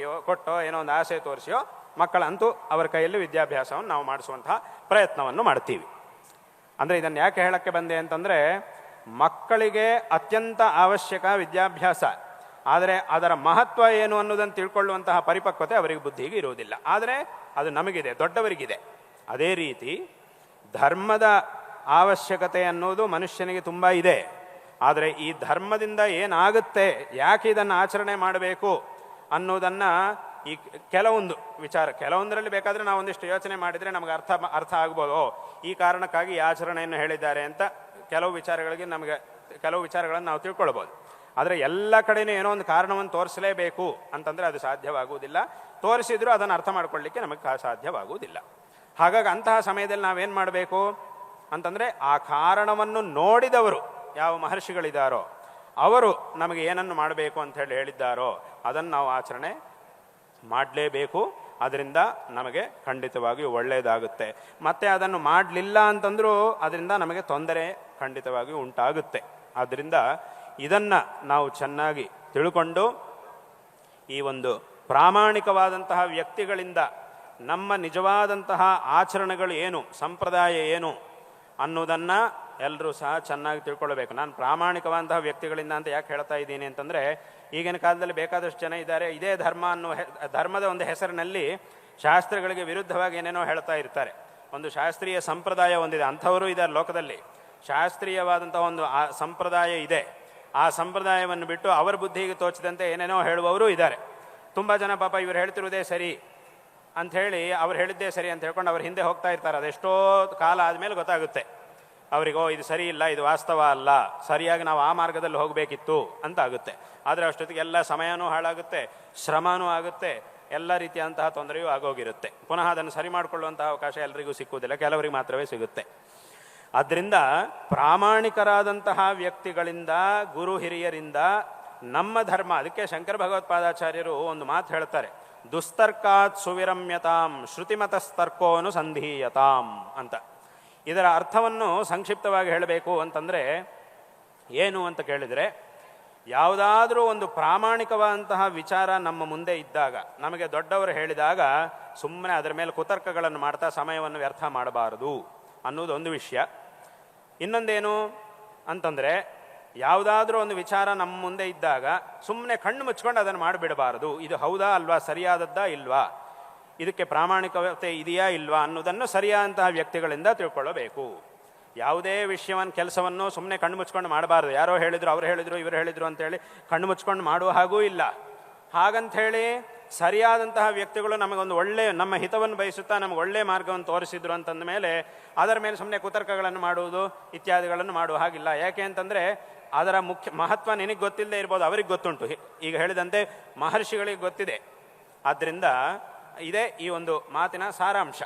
ಕೊಟ್ಟೋ ಏನೋ ಒಂದು ಆಸೆ ತೋರಿಸಿಯೋ ಮಕ್ಕಳಂತೂ ಅವರ ಕೈಯಲ್ಲಿ ವಿದ್ಯಾಭ್ಯಾಸವನ್ನು ನಾವು ಮಾಡಿಸುವಂತಹ ಪ್ರಯತ್ನವನ್ನು ಮಾಡ್ತೀವಿ. ಅಂದರೆ ಇದನ್ನು ಯಾಕೆ ಹೇಳಕ್ಕೆ ಬಂದೆ ಅಂತಂದರೆ, ಮಕ್ಕಳಿಗೆ ಅತ್ಯಂತ ಅವಶ್ಯಕ ವಿದ್ಯಾಭ್ಯಾಸ, ಆದರೆ ಅದರ ಮಹತ್ವ ಏನು ಅನ್ನೋದನ್ನು ತಿಳ್ಕೊಳ್ಳುವಂತಹ ಪರಿಪಕ್ವತೆ ಅವರಿಗೆ ಬುದ್ಧಿಗೆ ಇರುವುದಿಲ್ಲ. ಆದರೆ ಅದು ನಮಗಿದೆ, ದೊಡ್ಡವರಿಗಿದೆ. ಅದೇ ರೀತಿ ಧರ್ಮದ ಅವಶ್ಯಕತೆ ಅನ್ನೋದು ಮನುಷ್ಯನಿಗೆ ತುಂಬ ಇದೆ. ಆದರೆ ಈ ಧರ್ಮದಿಂದ ಏನಾಗುತ್ತೆ, ಯಾಕೆ ಇದನ್ನು ಆಚರಣೆ ಮಾಡಬೇಕು ಅನ್ನೋದನ್ನು ಈ ಕೆಲವೊಂದರಲ್ಲಿ ಬೇಕಾದರೆ ನಾವು ಒಂದಿಷ್ಟು ಯೋಚನೆ ಮಾಡಿದರೆ ನಮಗೆ ಅರ್ಥ ಆಗ್ಬೋದು. ಈ ಕಾರಣಕ್ಕಾಗಿ ಈ ಆಚರಣೆಯನ್ನು ಹೇಳಿದ್ದಾರೆ ಅಂತ ಕೆಲವು ವಿಚಾರಗಳನ್ನು ನಾವು ತಿಳ್ಕೊಳ್ಬೋದು. ಆದರೆ ಎಲ್ಲ ಕಡೆಯೂ ಏನೋ ಒಂದು ಕಾರಣವನ್ನು ತೋರಿಸಲೇಬೇಕು ಅಂತಂದರೆ ಅದು ಸಾಧ್ಯವಾಗುವುದಿಲ್ಲ. ತೋರಿಸಿದರೂ ಅದನ್ನು ಅರ್ಥ ಮಾಡ್ಕೊಳ್ಳಿಕ್ಕೆ ನಮಗೆ ಸಾಧ್ಯವಾಗುವುದಿಲ್ಲ. ಹಾಗಾಗಿ ಅಂತಹ ಸಮಯದಲ್ಲಿ ನಾವೇನು ಮಾಡಬೇಕು ಅಂತಂದರೆ, ಆ ಕಾರಣವನ್ನು ನೋಡಿದವರು ಯಾವ ಮಹರ್ಷಿಗಳಿದ್ದಾರೋ ಅವರು ನಮಗೆ ಏನನ್ನು ಮಾಡಬೇಕು ಅಂತ ಹೇಳಿದ್ದಾರೋ ಅದನ್ನು ನಾವು ಆಚರಣೆ ಮಾಡಲೇಬೇಕು. ಅದರಿಂದ ನಮಗೆ ಖಂಡಿತವಾಗಿಯೂ ಒಳ್ಳೆಯದಾಗುತ್ತೆ. ಮತ್ತೆ ಅದನ್ನು ಮಾಡಲಿಲ್ಲ ಅಂತಂದರೂ ಅದರಿಂದ ನಮಗೆ ತೊಂದರೆ ಖಂಡಿತವಾಗಿಯೂ ಉಂಟಾಗುತ್ತೆ. ಆದ್ದರಿಂದ ಇದನ್ನು ನಾವು ಚೆನ್ನಾಗಿ ತಿಳ್ಕೊಂಡು ಈ ಒಂದು ಪ್ರಾಮಾಣಿಕವಾದಂತಹ ವ್ಯಕ್ತಿಗಳಿಂದ ನಮ್ಮ ನಿಜವಾದಂತಹ ಆಚರಣೆಗಳು ಏನು, ಸಂಪ್ರದಾಯ ಏನು ಅನ್ನೋದನ್ನು ಎಲ್ಲರೂ ಸಹ ಚೆನ್ನಾಗಿ ತಿಳ್ಕೊಳ್ಬೇಕು. ನಾನು ಪ್ರಾಮಾಣಿಕವಾದಂತಹ ವ್ಯಕ್ತಿಗಳಿಂದ ಅಂತ ಯಾಕೆ ಹೇಳ್ತಾ ಇದ್ದೀನಿ ಅಂತಂದರೆ, ಈಗಿನ ಕಾಲದಲ್ಲಿ ಬೇಕಾದಷ್ಟು ಜನ ಇದ್ದಾರೆ, ಇದೇ ಧರ್ಮ ಅನ್ನೋ ಧರ್ಮದ ಒಂದು ಹೆಸರಿನಲ್ಲಿ ಶಾಸ್ತ್ರಗಳಿಗೆ ವಿರುದ್ಧವಾಗಿ ಏನೇನೋ ಹೇಳ್ತಾ ಇರ್ತಾರೆ. ಒಂದು ಶಾಸ್ತ್ರೀಯ ಸಂಪ್ರದಾಯ ಒಂದಿದೆ, ಅಂಥವರು ಇದ್ದಾರೆ ಲೋಕದಲ್ಲಿ. ಶಾಸ್ತ್ರೀಯವಾದಂಥ ಒಂದು ಸಂಪ್ರದಾಯ ಇದೆ, ಆ ಸಂಪ್ರದಾಯವನ್ನು ಬಿಟ್ಟು ಅವರ ಬುದ್ಧಿಗೆ ತೋಚಿದಂತೆ ಏನೇನೋ ಹೇಳುವವರು ಇದ್ದಾರೆ. ತುಂಬ ಜನ ಪಾಪ ಇವರು ಹೇಳ್ತಿರುವುದೇ ಸರಿ ಅಂಥೇಳಿ, ಅವ್ರು ಹೇಳಿದ್ದೇ ಸರಿ ಅಂತ ಹೇಳ್ಕೊಂಡು ಅವ್ರ ಹಿಂದೆ ಹೋಗ್ತಾ ಇರ್ತಾರೆ. ಅದೆಷ್ಟೋ ಕಾಲ ಆದಮೇಲೆ ಗೊತ್ತಾಗುತ್ತೆ ಅವರಿಗೋ ಇದು ಸರಿ ಇಲ್ಲ, ಇದು ವಾಸ್ತವ ಅಲ್ಲ, ಸರಿಯಾಗಿ ನಾವು ಆ ಮಾರ್ಗದಲ್ಲಿ ಹೋಗಬೇಕಿತ್ತು ಅಂತ ಆಗುತ್ತೆ. ಆದರೆ ಅಷ್ಟೊತ್ತಿಗೆ ಎಲ್ಲ ಸಮಯನೂ ಹಾಳಾಗುತ್ತೆ, ಶ್ರಮನೂ ಆಗುತ್ತೆ, ಎಲ್ಲ ರೀತಿಯಾದಂತಹ ತೊಂದರೆಯೂ ಆಗೋಗಿರುತ್ತೆ. ಪುನಃ ಅದನ್ನು ಸರಿ ಮಾಡಿಕೊಳ್ಳುವಂತಹ ಅವಕಾಶ ಎಲ್ಲರಿಗೂ ಸಿಕ್ಕುವುದಿಲ್ಲ, ಕೆಲವರಿಗೆ ಮಾತ್ರವೇ ಸಿಗುತ್ತೆ. ಆದ್ದರಿಂದ ಪ್ರಾಮಾಣಿಕರಾದಂತಹ ವ್ಯಕ್ತಿಗಳಿಂದ, ಗುರು ಹಿರಿಯರಿಂದ ನಮ್ಮ ಧರ್ಮ, ಅದಕ್ಕೆ ಶಂಕರ ಭಗವತ್ಪಾದಾಚಾರ್ಯರು ಒಂದು ಮಾತು ಹೇಳ್ತಾರೆ, ದುಸ್ತರ್ಕಾತ್ ಸುವಿರಮ್ಯತಾಂ ಶ್ರುತಿಮತಸ್ತರ್ಕೋನು ಸಂಧೀಯತಾಂ ಅಂತ. ಇದರ ಅರ್ಥವನ್ನು ಸಂಕ್ಷಿಪ್ತವಾಗಿ ಹೇಳಬೇಕು ಅಂತಂದರೆ ಏನು ಅಂತ ಕೇಳಿದರೆ, ಯಾವುದಾದ್ರೂ ಒಂದು ಪ್ರಾಮಾಣಿಕವಾದಂತಹ ವಿಚಾರ ನಮ್ಮ ಮುಂದೆ ಇದ್ದಾಗ, ನಮಗೆ ದೊಡ್ಡವರು ಹೇಳಿದಾಗ ಸುಮ್ಮನೆ ಅದರ ಮೇಲೆ ಕುತರ್ಕಗಳನ್ನು ಮಾಡ್ತಾ ಸಮಯವನ್ನು ವ್ಯರ್ಥ ಮಾಡಬಾರದು ಅನ್ನೋದು ಒಂದು ವಿಷಯ. ಇನ್ನೊಂದೇನು ಅಂತಂದರೆ, ಯಾವುದಾದ್ರೂ ಒಂದು ವಿಚಾರ ನಮ್ಮ ಮುಂದೆ ಇದ್ದಾಗ ಸುಮ್ಮನೆ ಕಣ್ಣು ಮುಚ್ಕೊಂಡು ಅದನ್ನು ಮಾಡಿಬಿಡಬಾರದು. ಇದು ಹೌದಾ ಅಲ್ವಾ, ಸರಿಯಾದದ್ದಾ ಇಲ್ವಾ, ಇದಕ್ಕೆ ಪ್ರಾಮಾಣಿಕತೆ ಇದೆಯಾ ಇಲ್ವಾ ಅನ್ನೋದನ್ನು ಸರಿಯಾದಂತಹ ವ್ಯಕ್ತಿಗಳಿಂದ ತಿಳ್ಕೊಳ್ಳಬೇಕು. ಯಾವುದೇ ವಿಷಯವನ್ನು, ಕೆಲಸವನ್ನು ಸುಮ್ಮನೆ ಕಣ್ಣು ಮುಚ್ಕೊಂಡು ಮಾಡಬಾರ್ದು. ಯಾರೋ ಹೇಳಿದ್ರು, ಅವ್ರು ಹೇಳಿದ್ರು, ಇವರು ಹೇಳಿದ್ರು ಅಂತೇಳಿ ಕಣ್ಣು ಮುಚ್ಕೊಂಡು ಮಾಡುವ ಹಾಗೂ ಇಲ್ಲ. ಹಾಗಂಥೇಳಿ ಸರಿಯಾದಂತಹ ವ್ಯಕ್ತಿಗಳು ನಮಗೊಂದು ಒಳ್ಳೆಯ, ನಮ್ಮ ಹಿತವನ್ನು ಬಯಸುತ್ತಾ ನಮಗೆ ಒಳ್ಳೆಯ ಮಾರ್ಗವನ್ನು ತೋರಿಸಿದ್ರು ಅಂತಂದ ಮೇಲೆ ಅದರ ಮೇಲೆ ಸುಮ್ಮನೆ ಕುತರ್ಕಗಳನ್ನು ಮಾಡುವುದು ಇತ್ಯಾದಿಗಳನ್ನು ಮಾಡುವ ಹಾಗಿಲ್ಲ. ಯಾಕೆ ಅಂತಂದರೆ ಅದರ ಮುಖ್ಯ ಮಹತ್ವ ನಿನಗೆ ಗೊತ್ತಿಲ್ಲದೆ ಇರ್ಬೋದು, ಅವ್ರಿಗೆ ಗೊತ್ತುಂಟು. ಈಗ ಹೇಳಿದಂತೆ ಮಹರ್ಷಿಗಳಿಗೆ ಗೊತ್ತಿದೆ. ಆದ್ದರಿಂದ ಇದೇ ಈ ಒಂದು ಮಾತಿನ ಸಾರಾಂಶ.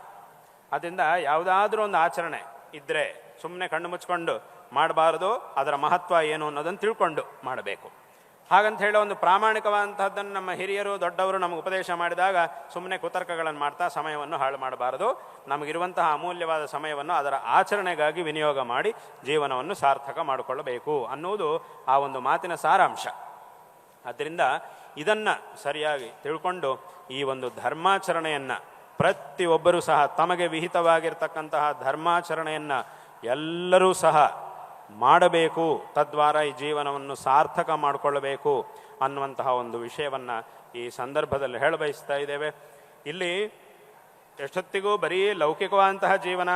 ಅದರಿಂದ ಯಾವುದಾದ್ರೂ ಒಂದು ಆಚರಣೆ ಇದ್ದರೆ ಸುಮ್ಮನೆ ಕಣ್ಣು ಮುಚ್ಕೊಂಡು ಮಾಡಬಾರದು, ಅದರ ಮಹತ್ವ ಏನು ಅನ್ನೋದನ್ನು ತಿಳ್ಕೊಂಡು ಮಾಡಬೇಕು. ಹಾಗಂತ ಹೇಳೋ ಒಂದು ಪ್ರಾಮಾಣಿಕವಾದಂಥದ್ದನ್ನು ನಮ್ಮ ಹಿರಿಯರು ದೊಡ್ಡವರು ನಮಗೆ ಉಪದೇಶ ಮಾಡಿದಾಗ ಸುಮ್ಮನೆ ಕುತರ್ಕಗಳನ್ನು ಮಾಡ್ತಾ ಸಮಯವನ್ನು ಹಾಳು ಮಾಡಬಾರದು. ನಮಗಿರುವಂತಹ ಅಮೂಲ್ಯವಾದ ಸಮಯವನ್ನು ಅದರ ಆಚರಣೆಗಾಗಿ ವಿನಿಯೋಗ ಮಾಡಿ ಜೀವನವನ್ನು ಸಾರ್ಥಕ ಮಾಡಿಕೊಳ್ಳಬೇಕು ಅನ್ನುವುದು ಆ ಒಂದು ಮಾತಿನ ಸಾರಾಂಶ. ಆದ್ದರಿಂದ ಇದನ್ನು ಸರಿಯಾಗಿ ತಿಳ್ಕೊಂಡು ಈ ಒಂದು ಧರ್ಮಾಚರಣೆಯನ್ನು ಪ್ರತಿಯೊಬ್ಬರೂ ಸಹ ತಮಗೆ ವಿಹಿತವಾಗಿರ್ತಕ್ಕಂತಹ ಧರ್ಮಾಚರಣೆಯನ್ನು ಎಲ್ಲರೂ ಸಹ ಮಾಡಬೇಕು, ತದ್ವಾರ ಈ ಜೀವನವನ್ನು ಸಾರ್ಥಕ ಮಾಡಿಕೊಳ್ಳಬೇಕು ಅನ್ನುವಂತಹ ಒಂದು ವಿಷಯವನ್ನು ಈ ಸಂದರ್ಭದಲ್ಲಿ ಹೇಳಬಯಸ್ತಾ ಇದ್ದೇವೆ. ಇಲ್ಲಿ ಎಷ್ಟೊತ್ತಿಗೂ ಬರೀ ಲೌಕಿಕವಾದಂತಹ ಜೀವನ,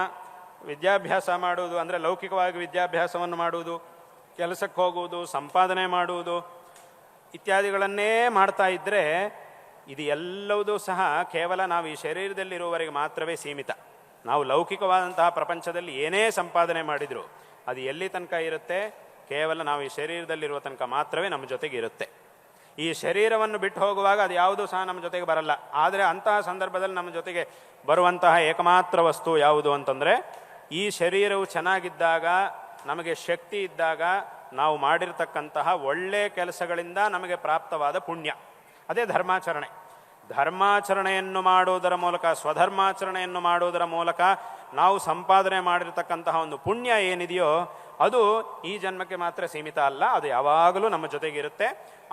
ವಿದ್ಯಾಭ್ಯಾಸ ಮಾಡುವುದು ಅಂದರೆ ಲೌಕಿಕವಾಗಿ ವಿದ್ಯಾಭ್ಯಾಸವನ್ನು ಮಾಡುವುದು, ಕೆಲಸಕ್ಕೆ ಹೋಗುವುದು, ಸಂಪಾದನೆ ಮಾಡುವುದು ಇತ್ಯಾದಿಗಳನ್ನೇ ಮಾಡ್ತಾ ಇದ್ದರೆ ಇದು ಎಲ್ಲವೂ ಸಹ ಕೇವಲ ನಾವು ಈ ಶರೀರದಲ್ಲಿರುವವರೆಗೆ ಮಾತ್ರವೇ ಸೀಮಿತ. ನಾವು ಲೌಕಿಕವಾದಂತಹ ಪ್ರಪಂಚದಲ್ಲಿ ಏನೇ ಸಂಪಾದನೆ ಮಾಡಿದರೂ ಅದು ಎಲ್ಲಿ ತನಕ ಇರುತ್ತೆ, ಕೇವಲ ನಾವು ಈ ಶರೀರದಲ್ಲಿರುವ ತನಕ ಮಾತ್ರವೇ ನಮ್ಮ ಜೊತೆಗೆ ಇರುತ್ತೆ. ಈ ಶರೀರವನ್ನು ಬಿಟ್ಟು ಹೋಗುವಾಗ ಅದು ಯಾವುದೂ ಸಹ ನಮ್ಮ ಜೊತೆಗೆ ಬರಲ್ಲ. ಆದರೆ ಅಂತಹ ಸಂದರ್ಭದಲ್ಲಿ ನಮ್ಮ ಜೊತೆಗೆ ಬರುವಂತಹ ಏಕಮಾತ್ರ ವಸ್ತು ಯಾವುದು ಅಂತಂದರೆ, ಈ ಶರೀರವು ಚೆನ್ನಾಗಿದ್ದಾಗ, ನಮಗೆ ಶಕ್ತಿ ಇದ್ದಾಗ ನಾವು ಮಾಡಿರ್ತಕ್ಕಂತಹ ಒಳ್ಳೆಯ ಕೆಲಸಗಳಿಂದ ನಮಗೆ ಪ್ರಾಪ್ತವಾದ ಪುಣ್ಯ, ಅದೇ ಧರ್ಮಾಚರಣೆ. ಧರ್ಮಾಚರಣೆಯನ್ನು ಮಾಡುವುದರ ಮೂಲಕ, ಸ್ವಧರ್ಮಾಚರಣೆಯನ್ನು ಮಾಡುವುದರ ಮೂಲಕ ನಾವು ಸಂಪಾದನೆ ಮಾಡಿರ್ತಕ್ಕಂತಹ ಒಂದು ಪುಣ್ಯ ಏನಿದೆಯೋ ಅದು ಈ ಜನ್ಮಕ್ಕೆ ಮಾತ್ರ ಸೀಮಿತ ಅಲ್ಲ, ಅದು ಯಾವಾಗಲೂ ನಮ್ಮ ಜೊತೆಗಿರುತ್ತೆ.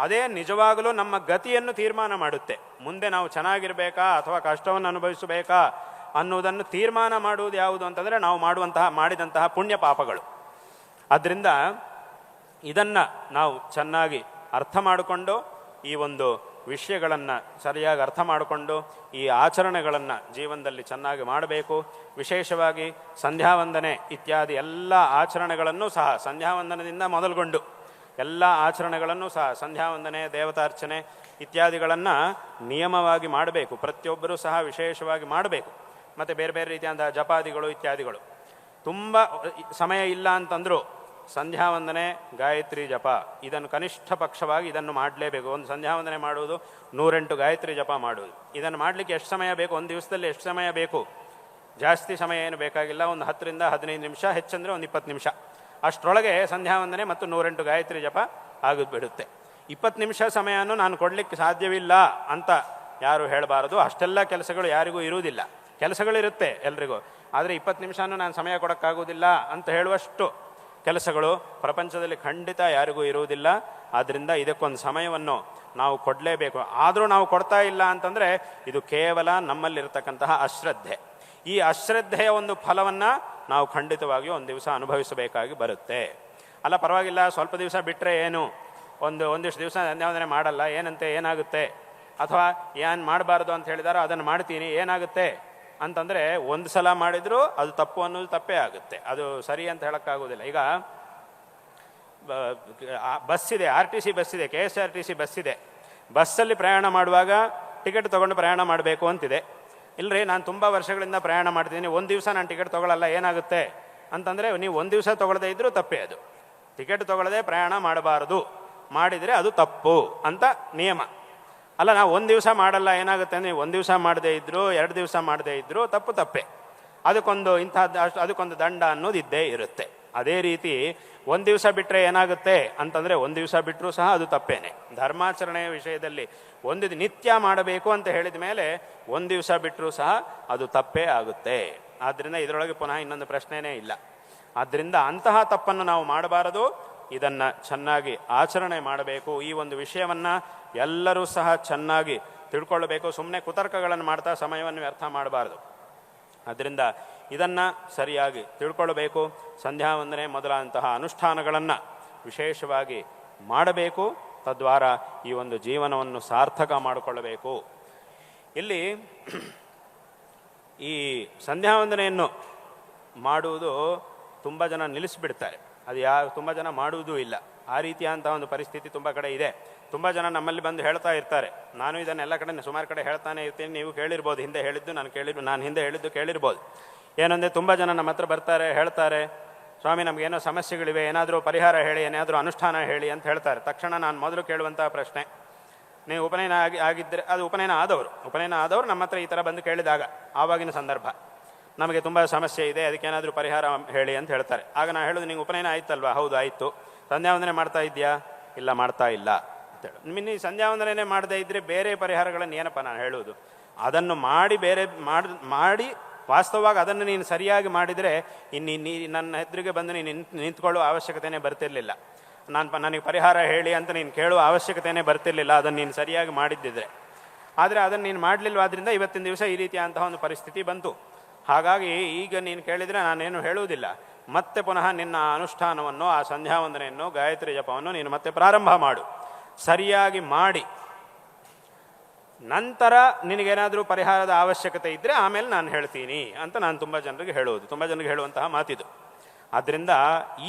ಅದೇ ನಿಜವಾಗಲೂ ನಮ್ಮ ಗತಿಯನ್ನು ತೀರ್ಮಾನ ಮಾಡುತ್ತೆ. ಮುಂದೆ ನಾವು ಚೆನ್ನಾಗಿರಬೇಕಾ ಅಥವಾ ಕಷ್ಟವನ್ನು ಅನುಭವಿಸಬೇಕಾ ಅನ್ನುವುದನ್ನು ತೀರ್ಮಾನ ಮಾಡುವುದು ಯಾವುದು ಅಂತಂದರೆ ನಾವು ಮಾಡಿದಂತಹ ಪುಣ್ಯ ಪಾಪಗಳು. ಆದ್ದರಿಂದ ಇದನ್ನು ನಾವು ಚೆನ್ನಾಗಿ ಅರ್ಥ ಮಾಡಿಕೊಂಡು ಈ ಒಂದು ವಿಷಯಗಳನ್ನು ಸರಿಯಾಗಿ ಅರ್ಥ ಮಾಡಿಕೊಂಡು ಈ ಆಚರಣೆಗಳನ್ನು ಜೀವನದಲ್ಲಿ ಚೆನ್ನಾಗಿ ಮಾಡಬೇಕು. ವಿಶೇಷವಾಗಿ ಸಂಧ್ಯಾವಂದನೆ ಇತ್ಯಾದಿ ಎಲ್ಲ ಆಚರಣೆಗಳನ್ನು ಸಹ, ಸಂಧ್ಯಾವಂದನದಿಂದ ಮೊದಲುಗೊಂಡು ಎಲ್ಲ ಆಚರಣೆಗಳನ್ನು ಸಹ, ಸಂಧ್ಯಾವಂದನೆ, ದೇವತಾರ್ಚನೆ ಇತ್ಯಾದಿಗಳನ್ನು ನಿಯಮವಾಗಿ ಮಾಡಬೇಕು. ಪ್ರತಿಯೊಬ್ಬರೂ ಸಹ ವಿಶೇಷವಾಗಿ ಮಾಡಬೇಕು. ಮತ್ತು ಬೇರೆ ಬೇರೆ ರೀತಿಯಾದ ಜಪಾದಿಗಳು ಇತ್ಯಾದಿಗಳು. ತುಂಬ ಸಮಯ ಇಲ್ಲ ಅಂತಂದರೂ ಸಂಧ್ಯಾವಂದನೆ, ಗಾಯತ್ರಿ ಜಪ ಇದನ್ನು ಕನಿಷ್ಠ ಪಕ್ಷವಾಗಿ ಇದನ್ನು ಮಾಡಲೇಬೇಕು. ಒಂದು ಸಂಧ್ಯಾವಂದನೆ ಮಾಡುವುದು, 108 ಗಾಯತ್ರಿ ಜಪ ಮಾಡುವುದು, ಇದನ್ನು ಮಾಡಲಿಕ್ಕೆ ಎಷ್ಟು ಸಮಯ ಬೇಕು, ಒಂದು ದಿವಸದಲ್ಲಿ ಎಷ್ಟು ಸಮಯ ಬೇಕು? ಜಾಸ್ತಿ ಸಮಯ ಏನು ಬೇಕಾಗಿಲ್ಲ. ಒಂದು 10 ರಿಂದ 15 ನಿಮಿಷ, ಹೆಚ್ಚಂದರೆ ಒಂದು 20 ನಿಮಿಷ ಅಷ್ಟರೊಳಗೆ ಸಂಧ್ಯಾ ವಂದನೆ ಮತ್ತು 108 ಗಾಯತ್ರಿ ಜಪ ಆಗಿಬಿಡುತ್ತೆ. 20 ನಿಮಿಷ ಸಮಯನೂ ನಾನು ಕೊಡಲಿಕ್ಕೆ ಸಾಧ್ಯವಿಲ್ಲ ಅಂತ ಯಾರು ಹೇಳಬಾರದು. ಅಷ್ಟೆಲ್ಲ ಕೆಲಸಗಳು ಯಾರಿಗೂ ಇರುವುದಿಲ್ಲ. ಕೆಲಸಗಳಿರುತ್ತೆ ಎಲ್ರಿಗೂ, ಆದರೆ 20 ನಿಮಿಷನೂ ನಾನು ಸಮಯ ಕೊಡೋಕ್ಕಾಗೋದಿಲ್ಲ ಅಂತ ಹೇಳುವಷ್ಟು ಕೆಲಸಗಳು ಪ್ರಪಂಚದಲ್ಲಿ ಖಂಡಿತ ಯಾರಿಗೂ ಇರುವುದಿಲ್ಲ. ಆದ್ದರಿಂದ ಇದಕ್ಕೊಂದು ಸಮಯವನ್ನು ನಾವು ಕೊಡಲೇಬೇಕು. ಆದರೂ ನಾವು ಕೊಡ್ತಾ ಇಲ್ಲ ಅಂತಂದರೆ ಇದು ಕೇವಲ ನಮ್ಮಲ್ಲಿರತಕ್ಕಂತಹ ಅಶ್ರದ್ಧೆ. ಈ ಅಶ್ರದ್ಧೆಯ ಒಂದು ಫಲವನ್ನು ನಾವು ಖಂಡಿತವಾಗಿಯೂ ಒಂದು ದಿವಸ ಅನುಭವಿಸಬೇಕಾಗಿ ಬರುತ್ತೆ. ಅಲ್ಲ ಪರವಾಗಿಲ್ಲ, ಸ್ವಲ್ಪ ದಿವಸ ಬಿಟ್ಟರೆ ಏನು, ಒಂದಿಷ್ಟು ದಿವಸ ಸಂಧ್ಯಾವಂದನೆ ಮಾಡಲ್ಲ ಏನಂತೆ ಏನಾಗುತ್ತೆ, ಅಥವಾ ಏನು ಮಾಡಬಾರ್ದು ಅಂತ ಹೇಳಿದಾರೋ ಅದನ್ನು ಮಾಡ್ತೀನಿ ಏನಾಗುತ್ತೆ ಅಂತಂದರೆ ಒಂದು ಸಲ ಮಾಡಿದರೂ ಅದು ತಪ್ಪು ಅನ್ನೋದು ತಪ್ಪೇ ಆಗುತ್ತೆ. ಅದು ಸರಿ ಅಂತ ಹೇಳೋಕ್ಕಾಗೋದಿಲ್ಲ. ಈಗ ಬಸ್ಸಿದೆ, RTC ಬಸ್ಸಿದೆ, KSRTC ಬಸ್ಸಿದೆ. ಬಸ್ಸಲ್ಲಿ ಪ್ರಯಾಣ ಮಾಡುವಾಗ ಟಿಕೆಟ್ ತೊಗೊಂಡು ಪ್ರಯಾಣ ಮಾಡಬೇಕು ಅಂತಿದೆ. ಇಲ್ಲರಿ ನಾನು ತುಂಬ ವರ್ಷಗಳಿಂದ ಪ್ರಯಾಣ ಮಾಡ್ತೀನಿ, ಒಂದು ದಿವಸ ನಾನು ಟಿಕೆಟ್ ತೊಗೊಳ್ಳಲ್ಲ ಏನಾಗುತ್ತೆ ಅಂತಂದರೆ, ನೀವು ಒಂದು ದಿವಸ ತೊಗೊಳ್ಳದೇ ಇದ್ದರೂ ತಪ್ಪೇ. ಅದು ಟಿಕೆಟ್ ತೊಗೊಳ್ಳದೆ ಪ್ರಯಾಣ ಮಾಡಬಾರದು, ಮಾಡಿದರೆ ಅದು ತಪ್ಪು ಅಂತ ನಿಯಮ. ಅಲ್ಲ ನಾವು ಒಂದು ದಿವಸ ಮಾಡಲ್ಲ ಏನಾಗುತ್ತೆ ಅಂದರೆ, ಒಂದು ದಿವಸ ಮಾಡದೇ ಇದ್ದರೂ 2 ದಿವಸ ಮಾಡದೇ ಇದ್ದರೂ ತಪ್ಪೇ. ಅದಕ್ಕೊಂದು ದಂಡ ಅನ್ನೋದು ಇದ್ದೇ ಇರುತ್ತೆ. ಅದೇ ರೀತಿ ಒಂದು ದಿವಸ ಬಿಟ್ಟರೆ ಏನಾಗುತ್ತೆ ಅಂತಂದರೆ, ಒಂದು ದಿವಸ ಬಿಟ್ಟರೂ ಸಹ ಅದು ತಪ್ಪೇನೆ. ಧರ್ಮಾಚರಣೆಯ ವಿಷಯದಲ್ಲಿ ನಿತ್ಯ ಮಾಡಬೇಕು ಅಂತ ಹೇಳಿದ ಮೇಲೆ ಒಂದು ದಿವಸ ಬಿಟ್ಟರೂ ಸಹ ಅದು ತಪ್ಪೇ ಆಗುತ್ತೆ. ಆದ್ದರಿಂದ ಇದರೊಳಗೆ ಪುನಃ ಇನ್ನೊಂದು ಪ್ರಶ್ನೆಯೇ ಇಲ್ಲ. ಆದ್ದರಿಂದ ಅಂತಹ ತಪ್ಪನ್ನು ನಾವು ಮಾಡಬಾರದು, ಇದನ್ನು ಚೆನ್ನಾಗಿ ಆಚರಣೆ ಮಾಡಬೇಕು. ಈ ಒಂದು ವಿಷಯವನ್ನು ಎಲ್ಲರೂ ಸಹ ಚೆನ್ನಾಗಿ ತಿಳ್ಕೊಳ್ಳಬೇಕು. ಸುಮ್ಮನೆ ಕುತರ್ಕಗಳನ್ನು ಮಾಡ್ತಾ ಸಮಯವನ್ನು ವ್ಯರ್ಥ ಮಾಡಬಾರ್ದು. ಆದ್ದರಿಂದ ಇದನ್ನು ಸರಿಯಾಗಿ ತಿಳ್ಕೊಳ್ಳಬೇಕು. ಸಂಧ್ಯಾ ವಂದನೆ ಮೊದಲಾದಂತಹ ಅನುಷ್ಠಾನಗಳನ್ನು ವಿಶೇಷವಾಗಿ ಮಾಡಬೇಕು. ತದ್ವಾರ ಈ ಒಂದು ಜೀವನವನ್ನು ಸಾರ್ಥಕ ಮಾಡಿಕೊಳ್ಳಬೇಕು. ಇಲ್ಲಿ ಈ ಸಂಧ್ಯಾ ವಂದನೆಯನ್ನು ಮಾಡುವುದು ತುಂಬ ಜನ ನಿಲ್ಲಿಸಿಬಿಡ್ತಾರೆ. ಅದು ತುಂಬ ಜನ ಮಾಡುವುದೂ ಇಲ್ಲ. ಆ ರೀತಿಯಾದಂಥ ಒಂದು ಪರಿಸ್ಥಿತಿ ತುಂಬ ಕಡೆ ಇದೆ. ತುಂಬ ಜನ ನಮ್ಮಲ್ಲಿ ಬಂದು ಹೇಳ್ತಾ ಇರ್ತಾರೆ. ನಾನು ಇದನ್ನೆಲ್ಲ ಕಡೆ ಸುಮಾರು ಕಡೆ ಹೇಳ್ತಾನೆ ಇರ್ತೀನಿ. ನೀವು ಕೇಳಿರ್ಬೋದು, ಹಿಂದೆ ಹೇಳಿದ್ದು ನಾನು ಹಿಂದೆ ಹೇಳಿದ್ದು ಕೇಳಿರ್ಬೋದು. ಏನಂದರೆ ತುಂಬ ಜನ ನಮ್ಮ ಹತ್ರ ಬರ್ತಾರೆ, ಹೇಳ್ತಾರೆ, ಸ್ವಾಮಿ ನಮಗೇನೋ ಸಮಸ್ಯೆಗಳಿವೆ, ಏನಾದರೂ ಪರಿಹಾರ ಹೇಳಿ, ಏನಾದರೂ ಅನುಷ್ಠಾನ ಹೇಳಿ ಅಂತ ಹೇಳ್ತಾರೆ. ತಕ್ಷಣ ನಾನು ಮೊದಲು ಕೇಳುವಂಥ ಪ್ರಶ್ನೆ, ನೀವು ಉಪನಯನ ಆಗಿದ್ದರೆ, ಅದು ಉಪನಯನ ಆದವರು ನಮ್ಮ ಹತ್ರ ಈ ಥರ ಬಂದು ಕೇಳಿದಾಗ ಆವಾಗಿನ ಸಂದರ್ಭ, ನಮಗೆ ತುಂಬ ಸಮಸ್ಯೆ ಇದೆ, ಅದಕ್ಕೇನಾದರೂ ಪರಿಹಾರ ಹೇಳಿ ಅಂತ ಹೇಳ್ತಾರೆ. ಆಗ ನಾನು ಹೇಳೋದು, ನಿಂಗೆ ಉಪನಯನ ಆಯ್ತಲ್ವಾ? ಹೌದು ಆಯಿತು. ಸಂಧ್ಯಾವಂದನೆ ಮಾಡ್ತಾ ಇದೆಯಾ? ಇಲ್ಲ ಮಾಡ್ತಾ ಇಲ್ಲ ಅಂತೇಳಿ. ನೀನು ಸಂಧ್ಯಾವಂದನೆ ಮಾಡದೇ ಇದ್ದರೆ ಬೇರೆ ಪರಿಹಾರಗಳನ್ನು ಏನಪ್ಪ ನಾನು ಹೇಳುವುದು? ಅದನ್ನು ಮಾಡಿ ವಾಸ್ತವವಾಗಿ ಅದನ್ನು ನೀನು ಸರಿಯಾಗಿ ಮಾಡಿದರೆ ನನ್ನ ಎದುರಿಗೆ ಬಂದು ನೀನು ನಿಂತ್ಕೊಳ್ಳುವ ಅವಶ್ಯಕತೆಯೇ ಬರ್ತಿರಲಿಲ್ಲ. ನನಗೆ ಪರಿಹಾರ ಹೇಳಿ ಅಂತ ನೀನು ಕೇಳುವ ಅವಶ್ಯಕತೆಯೇ ಬರ್ತಿರಲಿಲ್ಲ, ಅದನ್ನು ನೀನು ಸರಿಯಾಗಿ ಮಾಡಿದ್ದಿದ್ರೆ. ಆದರೆ ಅದನ್ನು ನೀನು ಮಾಡಲಿಲ್ವಾದ್ರಿಂದ ಇವತ್ತಿನ ದಿವಸ ಈ ರೀತಿಯಾದಂತಹ ಒಂದು ಪರಿಸ್ಥಿತಿ ಬಂತು. ಹಾಗಾಗಿ ಈಗ ನೀನು ಕೇಳಿದರೆ ನಾನೇನು ಹೇಳುವುದಿಲ್ಲ. ಮತ್ತೆ ಪುನಃ ನಿನ್ನ ಅನುಷ್ಠಾನವನ್ನು, ಆ ಸಂಧ್ಯಾ ವಂದನೆಯನ್ನು, ಗಾಯತ್ರಿ ಜಪವನ್ನು ನೀನು ಮತ್ತೆ ಪ್ರಾರಂಭ ಮಾಡು. ಸರಿಯಾಗಿ ಮಾಡಿ ನಂತರ ನಿನಗೇನಾದರೂ ಪರಿಹಾರದ ಅವಶ್ಯಕತೆ ಇದ್ದರೆ ಆಮೇಲೆ ನಾನು ಹೇಳ್ತೀನಿ ಅಂತ ನಾನು ತುಂಬ ಜನರಿಗೆ ಹೇಳುವಂತಹ ಮಾತಿದು. ಆದ್ದರಿಂದ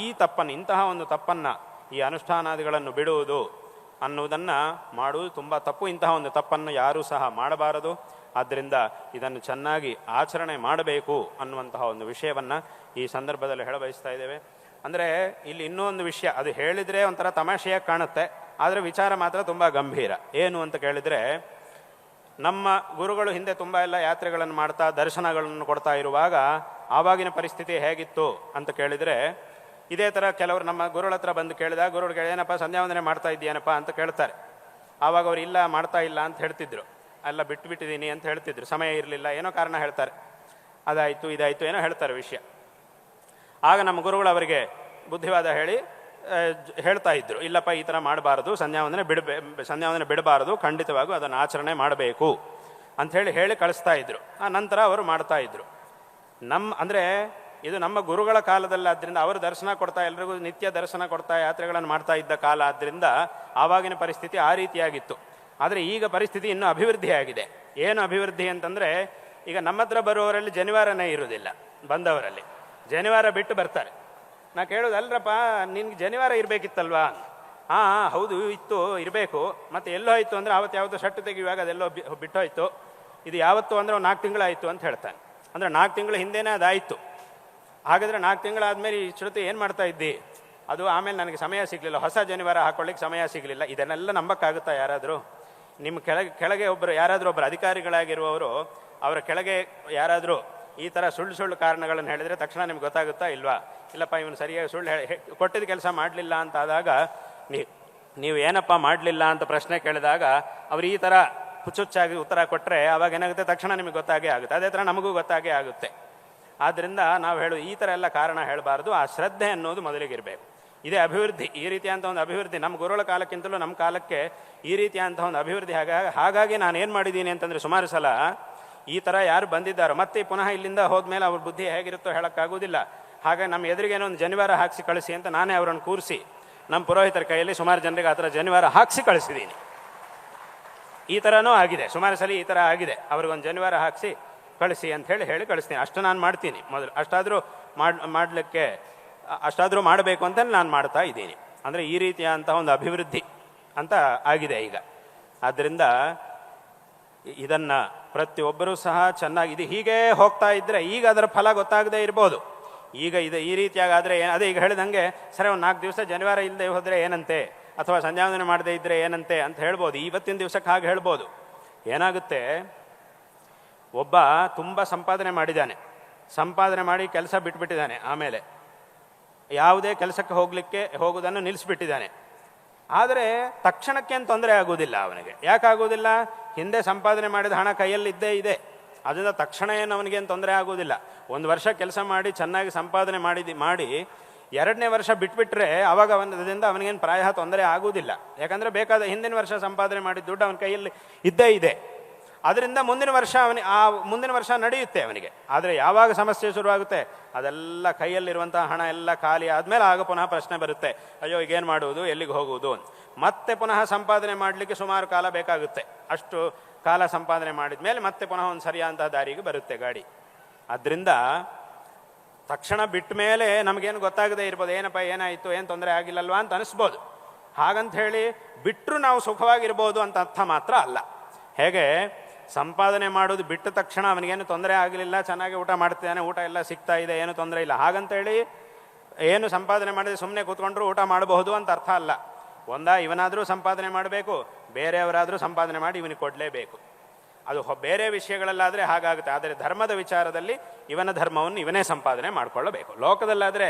ಇಂತಹ ಒಂದು ತಪ್ಪನ್ನು, ಈ ಅನುಷ್ಠಾನಾದಿಗಳನ್ನು ಬಿಡುವುದು ಅನ್ನುವುದನ್ನು ಮಾಡುವುದು ತುಂಬ ತಪ್ಪು. ಇಂತಹ ಒಂದು ತಪ್ಪನ್ನು ಯಾರೂ ಸಹ ಮಾಡಬಾರದು. ಆದ್ದರಿಂದ ಇದನ್ನು ಚೆನ್ನಾಗಿ ಆಚರಣೆ ಮಾಡಬೇಕು ಅನ್ನುವಂತಹ ಒಂದು ವಿಷಯವನ್ನು ಈ ಸಂದರ್ಭದಲ್ಲಿ ಹೇಳಬಯಸ್ತಾ ಇದ್ದೇವೆ. ಅಂದರೆ ಇಲ್ಲಿ ಇನ್ನೂ ಒಂದು ವಿಷಯ, ಅದು ಹೇಳಿದರೆ ಒಂಥರ ತಮಾಷೆಯಾಗಿ ಕಾಣುತ್ತೆ, ಆದರೆ ವಿಚಾರ ಮಾತ್ರ ತುಂಬ ಗಂಭೀರ. ಏನು ಅಂತ ಕೇಳಿದರೆ, ನಮ್ಮ ಗುರುಗಳು ಹಿಂದೆ ತುಂಬ ಎಲ್ಲ ಯಾತ್ರೆಗಳನ್ನು ಮಾಡ್ತಾ ದರ್ಶನಗಳನ್ನು ಕೊಡ್ತಾ ಇರುವಾಗ ಆವಾಗಿನ ಪರಿಸ್ಥಿತಿ ಹೇಗಿತ್ತು ಅಂತ ಕೇಳಿದರೆ, ಇದೇ ಥರ ಕೆಲವರು ನಮ್ಮ ಗುರುಗಳ ಹತ್ರ ಬಂದು ಕೇಳಿದಾಗ, ಗುರುಗಳು ಏನಪ್ಪ ಸಂಧ್ಯಾವಂದನೆ ಮಾಡ್ತಾ ಇದ್ದೀಯನಪ್ಪ ಅಂತ ಕೇಳ್ತಾರೆ. ಆವಾಗ ಅವ್ರು ಇಲ್ಲ ಮಾಡ್ತಾ ಇಲ್ಲ ಅಂತ ಹೇಳ್ತಿದ್ರು, ಎಲ್ಲ ಬಿಟ್ಟಿದ್ದೀನಿ ಅಂತ ಹೇಳ್ತಿದ್ರು, ಸಮಯ ಇರಲಿಲ್ಲ, ಏನೋ ಕಾರಣ ಹೇಳ್ತಾರೆ, ಅದಾಯಿತು ಇದಾಯಿತು ಏನೋ ಹೇಳ್ತಾರೆ ವಿಷಯ. ಆಗ ನಮ್ಮ ಗುರುಗಳು ಅವರಿಗೆ ಬುದ್ಧಿವಾದ ಹೇಳಿ ಹೇಳ್ತಾ ಇದ್ರು, ಇಲ್ಲಪ್ಪ ಈ ಥರ ಮಾಡಬಾರ್ದು, ಸಂಧ್ಯಾವಂದನೆ ಬಿಡಬಾರದು, ಖಂಡಿತವಾಗೂ ಅದನ್ನು ಆಚರಣೆ ಮಾಡಬೇಕು ಅಂಥೇಳಿ ಹೇಳಿ ಕಳಿಸ್ತಾ ಇದ್ರು. ಆ ನಂತರ ಅವರು ಮಾಡ್ತಾ ಇದ್ರು. ಅಂದರೆ ಇದು ನಮ್ಮ ಗುರುಗಳ ಕಾಲದಲ್ಲಿ, ಆದ್ದರಿಂದ ಅವರು ದರ್ಶನ ಕೊಡ್ತಾ, ಎಲ್ರಿಗೂ ನಿತ್ಯ ದರ್ಶನ ಕೊಡ್ತಾ ಯಾತ್ರೆಗಳನ್ನು ಮಾಡ್ತಾ ಇದ್ದ ಕಾಲ. ಆದ್ದರಿಂದ ಆವಾಗಿನ ಪರಿಸ್ಥಿತಿ ಆ ರೀತಿಯಾಗಿತ್ತು. ಆದರೆ ಈಗ ಪರಿಸ್ಥಿತಿ ಇನ್ನೂ ಅಭಿವೃದ್ಧಿ ಆಗಿದೆ. ಏನು ಅಭಿವೃದ್ಧಿ ಅಂತಂದರೆ, ಈಗ ನಮ್ಮ ಹತ್ರ ಬರುವವರಲ್ಲಿ ಜನಿವಾರನೇ ಇರುವುದಿಲ್ಲ. ಬಂದವರಲ್ಲಿ ಜನಿವಾರ ಬಿಟ್ಟು ಬರ್ತಾರೆ. ನಾ ಕೇಳೋದು, ಅಲ್ರಪ್ಪ ನಿನ್ಗೆ ಜನಿವಾರ ಇರಬೇಕಿತ್ತಲ್ವಾ? ಹೌದು ಇತ್ತು, ಇರಬೇಕು. ಮತ್ತು ಎಲ್ಲೋ ಆಯಿತು ಅಂದರೆ ಆವತ್ತು ಯಾವತ್ತೋ ಶರ್ಟ್ ತೆಗೆಯುವಾಗ ಅದೆಲ್ಲೋ ಬಿಟ್ಟೋಯ್ತು. ಇದು ಯಾವತ್ತು ಅಂದರೆ 4 ತಿಂಗಳಾಯಿತು ಅಂತ ಹೇಳ್ತಾನೆ. ಅಂದರೆ 4 ತಿಂಗಳ ಹಿಂದೆನೇ ಅದಾಯಿತು. ಹಾಗಾದರೆ 4 ತಿಂಗಳಾದಮೇಲೆ ಇಷ್ಟೊತ್ತು ಏನು ಮಾಡ್ತಾ ಇದ್ದಿ? ಅದು ಆಮೇಲೆ ನನಗೆ ಸಮಯ ಸಿಗಲಿಲ್ಲ, ಹೊಸ ಜನಿವಾರ ಹಾಕೊಳ್ಳಿಕ್ಕೆ ಸಮಯ ಸಿಗಲಿಲ್ಲ. ಇದನ್ನೆಲ್ಲ ನಂಬಕ್ಕಾಗುತ್ತಾ ಯಾರಾದರೂ? ನಿಮ್ಮ ಕೆಳಗೆ ಯಾರಾದರೂ ಒಬ್ಬರು ಅಧಿಕಾರಿಗಳಾಗಿರುವವರು, ಅವರ ಕೆಳಗೆ ಯಾರಾದರೂ ಈ ಥರ ಸುಳ್ಳು ಕಾರಣಗಳನ್ನು ಹೇಳಿದರೆ ತಕ್ಷಣ ನಿಮ್ಗೆ ಗೊತ್ತಾಗುತ್ತಾ ಇಲ್ವಾ? ಇಲ್ಲಪ್ಪ ಇವನು ಸರಿಯಾಗಿ ಸುಳ್ಳು ಕೊಟ್ಟಿದ್ದ ಕೆಲಸ ಮಾಡಲಿಲ್ಲ ಅಂತ ಆದಾಗ ನೀವು ಏನಪ್ಪ ಮಾಡಲಿಲ್ಲ ಅಂತ ಪ್ರಶ್ನೆ ಕೇಳಿದಾಗ ಅವ್ರು ಈ ಥರ ಹುಚ್ಚುಚ್ಚಾಗಿ ಉತ್ತರ ಕೊಟ್ಟರೆ ಅವಾಗ ಏನಾಗುತ್ತೆ, ತಕ್ಷಣ ನಿಮಗೆ ಗೊತ್ತಾಗೇ ಆಗುತ್ತೆ. ಅದೇ ಥರ ನಮಗೂ ಗೊತ್ತಾಗೇ ಆಗುತ್ತೆ. ಆದ್ದರಿಂದ ನಾವು ಈ ಥರ ಎಲ್ಲ ಕಾರಣ ಹೇಳಬಾರ್ದು. ಆ ಶ್ರದ್ಧೆ ಅನ್ನೋದು ಮೊದಲಿಗಿರಬೇಕು. ಇದೇ ಅಭಿವೃದ್ಧಿ. ಈ ರೀತಿಯಂಥ ಒಂದು ಅಭಿವೃದ್ಧಿ ನಮ್ಮ ಗುರುಗಳ ಕಾಲಕ್ಕಿಂತಲೂ ನಮ್ಮ ಕಾಲಕ್ಕೆ ಈ ರೀತಿಯಂಥ ಒಂದು ಅಭಿವೃದ್ಧಿ. ಹಾಗಾಗಿ ನಾನು ಏನು ಮಾಡಿದ್ದೀನಿ ಅಂತಂದರೆ, ಸುಮಾರು ಸಲ ಈ ಥರ ಯಾರು ಬಂದಿದ್ದಾರೋ ಮತ್ತೆ ಪುನಃ ಇಲ್ಲಿಂದ ಹೋದ್ಮೇಲೆ ಅವ್ರ ಬುದ್ಧಿ ಹೇಗಿರುತ್ತೋ ಹೇಳೋಕ್ಕಾಗೋದಿಲ್ಲ. ಹಾಗಾಗಿ ನಮ್ಮ ಎದುರಿಗೇನೋ ಒಂದು ಜನಿವಾರ ಹಾಕಿಸಿ ಕಳಿಸಿ ಅಂತ ನಾನೇ ಅವರನ್ನು ಕೂರಿಸಿ ನಮ್ಮ ಪುರೋಹಿತರ ಕೈಯಲ್ಲಿ ಸುಮಾರು ಜನರಿಗೆ ಆ ಥರ ಜನಿವಾರ ಹಾಕಿಸಿ ಕಳಿಸಿದ್ದೀನಿ. ಈ ಥರನೂ ಆಗಿದೆ, ಸುಮಾರು ಸಲ ಈ ಥರ ಆಗಿದೆ. ಅವ್ರಿಗೊಂದು ಜನಿವಾರ ಹಾಕಿಸಿ ಕಳಿಸಿ ಅಂತ ಹೇಳಿ ಕಳಿಸ್ತೀನಿ. ಅಷ್ಟು ನಾನು ಮಾಡ್ತೀನಿ ಮೊದಲು. ಅಷ್ಟಾದರೂ ಮಾಡಬೇಕು ಅಂತ ನಾನು ಮಾಡ್ತಾ ಇದ್ದೀನಿ. ಅಂದರೆ ಈ ರೀತಿಯಾದಂತಹ ಒಂದು ಅಭಿವೃದ್ಧಿ ಅಂತ ಆಗಿದೆ ಈಗ. ಆದ್ದರಿಂದ ಇದನ್ನು ಪ್ರತಿಯೊಬ್ಬರೂ ಸಹ ಚೆನ್ನಾಗಿ ಇದು ಹೀಗೆ ಹೋಗ್ತಾ ಇದ್ದರೆ ಈಗ ಅದರ ಫಲ ಗೊತ್ತಾಗದೇ ಇರ್ಬೋದು. ಈಗ ಇದು ಈ ರೀತಿಯಾಗಿ ಆದರೆ ಅದೇ ಈಗ ಹೇಳಿದಂಗೆ, ಸರಿ ಒಂದು 4 ದಿವಸ ಜನಿವಾರ ಇಲ್ಲದೆ ಹೋದರೆ ಏನಂತೆ, ಅಥವಾ ಸಂಧ್ಯಾವಂದನೆ ಮಾಡದೇ ಇದ್ದರೆ ಏನಂತೆ ಅಂತ ಹೇಳ್ಬೋದು. ಇವತ್ತಿನ ದಿವಸಕ್ಕೆ ಹಾಗೆ ಹೇಳ್ಬೋದು. ಏನಾಗುತ್ತೆ, ಒಬ್ಬ ತುಂಬ ಸಂಪಾದನೆ ಮಾಡಿ ಕೆಲಸ ಬಿಟ್ಬಿಟ್ಟಿದ್ದಾನೆ, ಆಮೇಲೆ ಯಾವುದೇ ಕೆಲಸಕ್ಕೆ ಹೋಗೋದನ್ನು ನಿಲ್ಲಿಸ್ಬಿಟ್ಟಿದ್ದಾನೆ. ಆದರೆ ತಕ್ಷಣಕ್ಕೇನು ತೊಂದರೆ ಆಗೋದಿಲ್ಲ ಅವನಿಗೆ. ಯಾಕಾಗೋದಿಲ್ಲ? ಹಿಂದೆ ಸಂಪಾದನೆ ಮಾಡಿದ ಹಣ ಕೈಯಲ್ಲಿ ಇದ್ದೇ ಇದೆ. ಅದರಿಂದ ತಕ್ಷಣ ಏನು ಅವನಿಗೇನು ತೊಂದರೆ ಆಗೋದಿಲ್ಲ. 1 ವರ್ಷ ಕೆಲಸ ಮಾಡಿ ಚೆನ್ನಾಗಿ ಸಂಪಾದನೆ ಮಾಡಿ 2ನೇ ವರ್ಷ ಬಿಟ್ಬಿಟ್ರೆ ಅವಾಗ ಅದರಿಂದ ಅವನಿಗೇನು ಪ್ರಾಯ ತೊಂದರೆ ಆಗುವುದಿಲ್ಲ. ಯಾಕಂದರೆ ಬೇಕಾದ ಹಿಂದಿನ ವರ್ಷ ಸಂಪಾದನೆ ಮಾಡಿದ ದುಡ್ಡು ಅವನ ಕೈಯಲ್ಲಿ ಇದ್ದೇ ಇದೆ. ಅದರಿಂದ ಮುಂದಿನ ವರ್ಷ ನಡೆಯುತ್ತೆ ಅವನಿಗೆ. ಆದರೆ ಯಾವಾಗ ಸಮಸ್ಯೆ ಶುರುವಾಗುತ್ತೆ, ಅದೆಲ್ಲ ಕೈಯಲ್ಲಿರುವಂತಹ ಹಣ ಎಲ್ಲ ಖಾಲಿ ಆದಮೇಲೆ ಆಗ ಪುನಃ ಪ್ರಶ್ನೆ ಬರುತ್ತೆ, ಅಯ್ಯೋ ಈಗೇನು ಮಾಡುವುದು, ಎಲ್ಲಿಗೆ ಹೋಗುವುದು. ಮತ್ತೆ ಪುನಃ ಸಂಪಾದನೆ ಮಾಡಲಿಕ್ಕೆ ಸುಮಾರು ಕಾಲ ಬೇಕಾಗುತ್ತೆ. ಅಷ್ಟು ಕಾಲ ಸಂಪಾದನೆ ಮಾಡಿದ ಮೇಲೆ ಮತ್ತೆ ಪುನಃ ಒಂದು ಸರಿಯಾದಂತಹ ದಾರಿಗೆ ಬರುತ್ತೆ ಗಾಡಿ. ಆದ್ದರಿಂದ ತಕ್ಷಣ ಬಿಟ್ಟ ಮೇಲೆ ನಮಗೇನು ಗೊತ್ತಾಗದೇ ಇರ್ಬೋದು, ಏನಪ್ಪ ಏನಾಯಿತು, ಏನು ತೊಂದರೆ ಆಗಿಲ್ಲಲ್ವಾ ಅಂತ ಅನಿಸ್ಬೋದು. ಹಾಗಂತ ಹೇಳಿ ಬಿಟ್ಟರು ನಾವು ಸುಖವಾಗಿರ್ಬೋದು ಅಂತ ಅರ್ಥ ಮಾತ್ರ ಅಲ್ಲ. ಹೇಗೆ ಸಂಪಾದನೆ ಮಾಡೋದು ಬಿಟ್ಟ ತಕ್ಷಣ ಅವನಿಗೇನು ತೊಂದರೆ ಆಗಲಿಲ್ಲ, ಚೆನ್ನಾಗಿ ಊಟ ಮಾಡ್ತಿದ್ದಾನೆ, ಊಟ ಎಲ್ಲ ಸಿಗ್ತಾ ಇದೆ, ಏನು ತೊಂದರೆ ಇಲ್ಲ, ಹಾಗಂತೇಳಿ ಏನು ಸಂಪಾದನೆ ಮಾಡಿದ್ರೆ ಸುಮ್ಮನೆ ಕೂತ್ಕೊಂಡ್ರು ಊಟ ಮಾಡಬಹುದು ಅಂತ ಅರ್ಥ ಅಲ್ಲ. ಇವನಾದರೂ ಸಂಪಾದನೆ ಮಾಡಬೇಕು, ಬೇರೆಯವರಾದರೂ ಸಂಪಾದನೆ ಮಾಡಿ ಇವನಿಗೆ ಕೊಡಲೇಬೇಕು. ಅದು ಬೇರೆ ವಿಷಯಗಳಲ್ಲಾದರೆ ಹಾಗಾಗುತ್ತೆ. ಆದರೆ ಧರ್ಮದ ವಿಚಾರದಲ್ಲಿ ಇವನ ಧರ್ಮವನ್ನು ಇವನೇ ಸಂಪಾದನೆ ಮಾಡಿಕೊಳ್ಳಬೇಕು. ಲೋಕದಲ್ಲಾದರೆ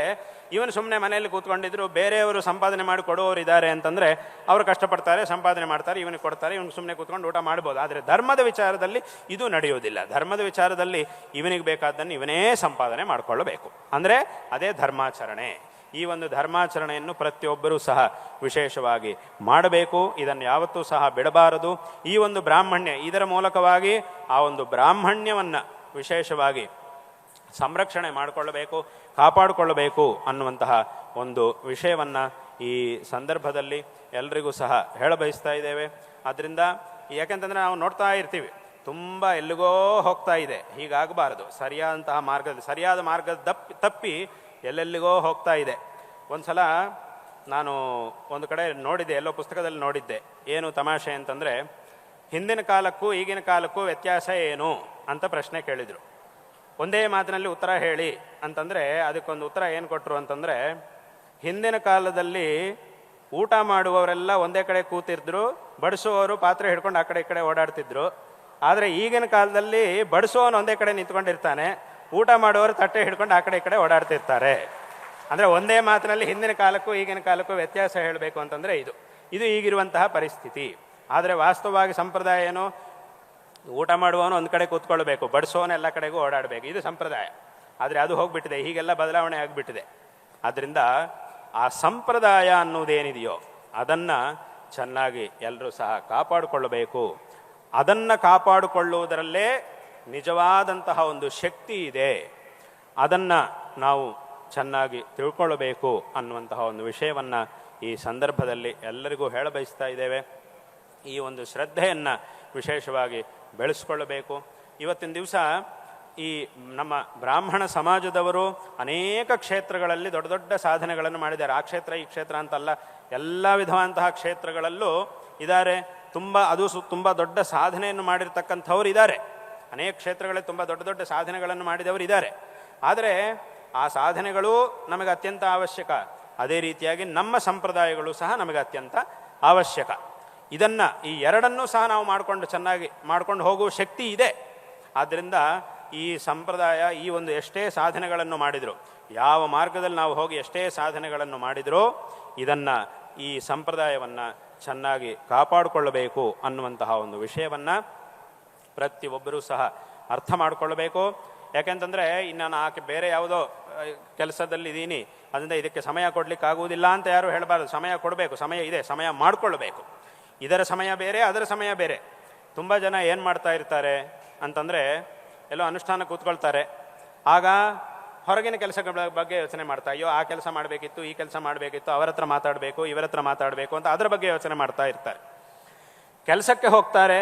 ಇವನು ಸುಮ್ಮನೆ ಮನೆಯಲ್ಲಿ ಕೂತ್ಕೊಂಡಿದ್ರು, ಬೇರೆಯವರು ಸಂಪಾದನೆ ಮಾಡಿ ಕೊಡುವವರು ಇದ್ದಾರೆ ಅಂತಂದರೆ ಅವರು ಕಷ್ಟಪಡ್ತಾರೆ, ಸಂಪಾದನೆ ಮಾಡ್ತಾರೆ, ಇವನಿಗೆ ಕೊಡ್ತಾರೆ, ಇವನು ಸುಮ್ಮನೆ ಕೂತ್ಕೊಂಡು ಊಟ ಮಾಡ್ಬೋದು. ಆದರೆ ಧರ್ಮದ ವಿಚಾರದಲ್ಲಿ ಇದು ನಡೆಯುವುದಿಲ್ಲ. ಧರ್ಮದ ವಿಚಾರದಲ್ಲಿ ಇವನಿಗೆ ಬೇಕಾದ್ದನ್ನು ಇವನೇ ಸಂಪಾದನೆ ಮಾಡಿಕೊಳ್ಳಬೇಕು. ಅಂದರೆ ಅದೇ ಧರ್ಮಾಚರಣೆ. ಈ ಒಂದು ಧರ್ಮಾಚರಣೆಯನ್ನು ಪ್ರತಿಯೊಬ್ಬರೂ ಸಹ ವಿಶೇಷವಾಗಿ ಮಾಡಬೇಕು. ಇದನ್ನು ಯಾವತ್ತೂ ಸಹ ಬಿಡಬಾರದು. ಈ ಒಂದು ಬ್ರಾಹ್ಮಣ್ಯ, ಇದರ ಮೂಲಕವಾಗಿ ಆ ಒಂದು ಬ್ರಾಹ್ಮಣ್ಯವನ್ನು ವಿಶೇಷವಾಗಿ ಸಂರಕ್ಷಣೆ ಮಾಡಿಕೊಳ್ಳಬೇಕು, ಕಾಪಾಡಿಕೊಳ್ಳಬೇಕು ಅನ್ನುವಂತಹ ಒಂದು ವಿಷಯವನ್ನು ಈ ಸಂದರ್ಭದಲ್ಲಿ ಎಲ್ರಿಗೂ ಸಹ ಹೇಳಬಯಸ್ತಾ ಇದ್ದೇವೆ. ಆದ್ದರಿಂದ ಯಾಕೆಂತಂದರೆ ನಾವು ನೋಡ್ತಾ ಇರ್ತೀವಿ, ತುಂಬ ಎಲ್ಲಿಗೋ ಹೋಗ್ತಾ ಇದೆ. ಹೀಗಾಗಬಾರದು. ಸರಿಯಾದ ಮಾರ್ಗದ ತಪ್ಪಿ ಎಲ್ಲೆಲ್ಲಿಗೋ ಹೋಗ್ತಾ ಇದೆ. ಒಂದು ಸಲ ನಾನು ಒಂದು ಕಡೆ ನೋಡಿದ್ದೆ, ಎಲ್ಲೋ ಪುಸ್ತಕದಲ್ಲಿ ನೋಡಿದ್ದೆ. ಏನು ತಮಾಷೆ ಅಂತಂದರೆ, ಹಿಂದಿನ ಕಾಲಕ್ಕೂ ಈಗಿನ ಕಾಲಕ್ಕೂ ವ್ಯತ್ಯಾಸ ಏನು ಅಂತ ಪ್ರಶ್ನೆ ಕೇಳಿದರು. ಒಂದೇ ಮಾತಿನಲ್ಲಿ ಉತ್ತರ ಹೇಳಿ ಅಂತಂದರೆ ಅದಕ್ಕೊಂದು ಉತ್ತರ ಏನು ಕೊಟ್ಟರು ಅಂತಂದರೆ, ಹಿಂದಿನ ಕಾಲದಲ್ಲಿ ಊಟ ಮಾಡುವವರೆಲ್ಲ ಒಂದೇ ಕಡೆ ಕೂತಿದ್ರು, ಬಡಿಸುವವರು ಪಾತ್ರೆ ಹಿಡ್ಕೊಂಡು ಆ ಕಡೆ ಈ ಕಡೆ ಓಡಾಡ್ತಿದ್ರು. ಆದರೆ ಈಗಿನ ಕಾಲದಲ್ಲಿ ಬಡಿಸುವವನು ಒಂದೇ ಕಡೆ ನಿಂತ್ಕೊಂಡಿರ್ತಾನೆ, ಊಟ ಮಾಡುವವರು ತಟ್ಟೆ ಹಿಡ್ಕೊಂಡು ಆ ಕಡೆ ಈ ಕಡೆ ಓಡಾಡ್ತಿರ್ತಾರೆ. ಅಂದರೆ ಒಂದೇ ಮಾತಿನಲ್ಲಿ ಹಿಂದಿನ ಕಾಲಕ್ಕೂ ಈಗಿನ ಕಾಲಕ್ಕೂ ವ್ಯತ್ಯಾಸ ಹೇಳಬೇಕು ಅಂತಂದರೆ ಇದು ಈಗಿರುವಂತಹ ಪರಿಸ್ಥಿತಿ. ಆದರೆ ವಾಸ್ತವವಾಗಿ ಸಂಪ್ರದಾಯ ಏನು, ಊಟ ಮಾಡುವವನು ಒಂದು ಕಡೆ ಕೂತ್ಕೊಳ್ಬೇಕು, ಬಡಿಸೋನು ಎಲ್ಲ ಕಡೆಗೂ ಓಡಾಡಬೇಕು, ಇದು ಸಂಪ್ರದಾಯ. ಆದರೆ ಅದು ಹೋಗ್ಬಿಟ್ಟಿದೆ, ಹೀಗೆಲ್ಲ ಬದಲಾವಣೆ ಆಗಿಬಿಟ್ಟಿದೆ. ಆದ್ದರಿಂದ ಆ ಸಂಪ್ರದಾಯ ಅನ್ನುವುದೇನಿದೆಯೋ ಅದನ್ನು ಚೆನ್ನಾಗಿ ಎಲ್ಲರೂ ಸಹ ಕಾಪಾಡಿಕೊಳ್ಳಬೇಕು. ಅದನ್ನು ಕಾಪಾಡಿಕೊಳ್ಳುವುದರಲ್ಲೇ ನಿಜವಾದಂತಹ ಒಂದು ಶಕ್ತಿ ಇದೆ. ಅದನ್ನು ನಾವು ಚೆನ್ನಾಗಿ ತಿಳ್ಕೊಳ್ಳಬೇಕು ಅನ್ನುವಂತಹ ಒಂದು ವಿಷಯವನ್ನು ಈ ಸಂದರ್ಭದಲ್ಲಿ ಎಲ್ಲರಿಗೂ ಹೇಳಬಯಸ್ತಾ ಇದ್ದೇವೆ. ಈ ಒಂದು ಶ್ರದ್ಧೆಯನ್ನು ವಿಶೇಷವಾಗಿ ಬೆಳೆಸ್ಕೊಳ್ಳಬೇಕು. ಇವತ್ತಿನ ದಿವಸ ಈ ನಮ್ಮ ಬ್ರಾಹ್ಮಣ ಸಮಾಜದವರು ಅನೇಕ ಕ್ಷೇತ್ರಗಳಲ್ಲಿ ದೊಡ್ಡ ದೊಡ್ಡ ಸಾಧನೆಗಳನ್ನು ಮಾಡಿದ್ದಾರೆ. ಆ ಕ್ಷೇತ್ರ ಈ ಕ್ಷೇತ್ರ ಅಂತಲ್ಲ, ಎಲ್ಲ ವಿಧವಾದಂತಹ ಕ್ಷೇತ್ರಗಳಲ್ಲೂ ಇದ್ದಾರೆ. ತುಂಬ ದೊಡ್ಡ ಸಾಧನೆಯನ್ನು ಮಾಡಿರ್ತಕ್ಕಂಥವ್ರು ಇದ್ದಾರೆ. ಅನೇಕ ಕ್ಷೇತ್ರಗಳಲ್ಲಿ ತುಂಬ ದೊಡ್ಡ ದೊಡ್ಡ ಸಾಧನೆಗಳನ್ನು ಮಾಡಿದವರು ಇದ್ದಾರೆ. ಆದರೆ ಆ ಸಾಧನೆಗಳು ನಮಗೆ ಅತ್ಯಂತ ಅವಶ್ಯಕ. ಅದೇ ರೀತಿಯಾಗಿ ನಮ್ಮ ಸಂಪ್ರದಾಯಗಳು ಸಹ ನಮಗೆ ಅತ್ಯಂತ ಅವಶ್ಯಕ. ಈ ಎರಡನ್ನೂ ಸಹ ನಾವು ಚೆನ್ನಾಗಿ ಮಾಡ್ಕೊಂಡು ಹೋಗುವ ಶಕ್ತಿ ಇದೆ. ಆದ್ದರಿಂದ ಈ ಸಂಪ್ರದಾಯ ಈ ಒಂದು ಎಷ್ಟೇ ಸಾಧನೆಗಳನ್ನು ಮಾಡಿದ್ರು, ಯಾವ ಮಾರ್ಗದಲ್ಲಿ ನಾವು ಹೋಗಿ ಎಷ್ಟೇ ಸಾಧನೆಗಳನ್ನು ಮಾಡಿದರೂ ಇದನ್ನು ಈ ಸಂಪ್ರದಾಯವನ್ನು ಚೆನ್ನಾಗಿ ಕಾಪಾಡಿಕೊಳ್ಳಬೇಕು ಅನ್ನುವಂತಹ ಒಂದು ವಿಷಯವನ್ನು ಪ್ರತಿಯೊಬ್ಬರೂ ಸಹ ಅರ್ಥ ಮಾಡಿಕೊಳ್ಳಬೇಕು. ಯಾಕೆಂತಂದರೆ ಇನ್ನು ನಾನು ಆಕೆ ಬೇರೆ ಯಾವುದೋ ಕೆಲಸದಲ್ಲಿದ್ದೀನಿ, ಅದರಿಂದ ಇದಕ್ಕೆ ಸಮಯ ಕೊಡಲಿಕ್ಕೆ ಆಗುವುದಿಲ್ಲ ಅಂತ ಯಾರು ಹೇಳಬಾರ್ದು. ಸಮಯ ಕೊಡಬೇಕು, ಸಮಯ ಇದೆ, ಸಮಯ ಮಾಡಿಕೊಳ್ಳಬೇಕು. ಇದರ ಸಮಯ ಬೇರೆ, ಅದರ ಸಮಯ ಬೇರೆ. ತುಂಬ ಜನ ಏನು ಮಾಡ್ತಾ ಇರ್ತಾರೆ ಅಂತಂದರೆ, ಎಲ್ಲೋ ಅನುಷ್ಠಾನ ಕೂತ್ಕೊಳ್ತಾರೆ, ಆಗ ಹೊರಗಿನ ಕೆಲಸಗಳ ಬಗ್ಗೆ ಯೋಚನೆ ಮಾಡ್ತಾ, ಅಯ್ಯೋ ಆ ಕೆಲಸ ಮಾಡಬೇಕಿತ್ತು, ಈ ಕೆಲಸ ಮಾಡಬೇಕಿತ್ತು, ಅವರ ಹತ್ರ ಮಾತಾಡಬೇಕು, ಇವರ ಹತ್ರ ಮಾತಾಡಬೇಕು ಅಂತ ಅದರ ಬಗ್ಗೆ ಯೋಚನೆ ಮಾಡ್ತಾ ಇರ್ತಾರೆ. ಕೆಲಸಕ್ಕೆ ಹೋಗ್ತಾರೆ,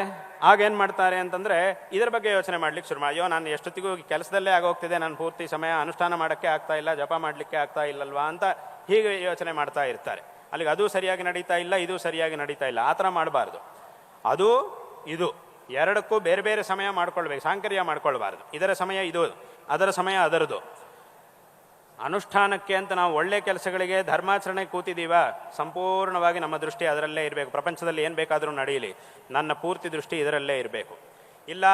ಆಗೇನು ಮಾಡ್ತಾರೆ ಅಂತಂದರೆ ಇದರ ಬಗ್ಗೆ ಯೋಚನೆ ಮಾಡ್ಲಿಕ್ಕೆ ಶುರು ಮಾಡಿ, ಅಯ್ಯೋ ನಾನು ಎಷ್ಟೊತ್ತಿಗೂ ಕೆಲಸದಲ್ಲೇ ಆಗೋಗ್ತಿದೆ, ನಾನು ಪೂರ್ತಿ ಸಮಯ ಅನುಷ್ಠಾನ ಮಾಡೋಕ್ಕೆ ಆಗ್ತಾ ಇಲ್ಲ, ಜಪ ಮಾಡಲಿಕ್ಕೆ ಆಗ್ತಾ ಇಲ್ಲಲ್ವಾ ಅಂತ ಹೀಗೆ ಯೋಚನೆ ಮಾಡ್ತಾ ಇರ್ತಾರೆ. ಅಲ್ಲಿಗೆ ಅದು ಸರಿಯಾಗಿ ನಡೀತಾ ಇಲ್ಲ, ಇದು ಸರಿಯಾಗಿ ನಡೀತಾ ಇಲ್ಲ. ಆ ಥರ ಮಾಡಬಾರ್ದು. ಅದು ಇದು ಎರಡಕ್ಕೂ ಬೇರೆ ಬೇರೆ ಸಮಯ ಮಾಡ್ಕೊಳ್ಬೇಕು, ಸಾಂಕರ್ಯ ಮಾಡ್ಕೊಳ್ಬಾರ್ದು. ಇದರ ಸಮಯ ಇದು, ಅದರ ಸಮಯ ಅದರದು. ಅನುಷ್ಠಾನಕ್ಕೆ ಅಂತ ನಾವು ಒಳ್ಳೆ ಕೆಲಸಗಳಿಗೆ ಧರ್ಮಾಚರಣೆ ಕೂತಿದ್ದೀವ, ಸಂಪೂರ್ಣವಾಗಿ ನಮ್ಮ ದೃಷ್ಟಿ ಅದರಲ್ಲೇ ಇರಬೇಕು. ಪ್ರಪಂಚದಲ್ಲಿ ಏನು ಬೇಕಾದರೂ ನಡೆಯಲಿ, ನನ್ನ ಪೂರ್ತಿ ದೃಷ್ಟಿ ಇದರಲ್ಲೇ ಇರಬೇಕು. ಇಲ್ಲ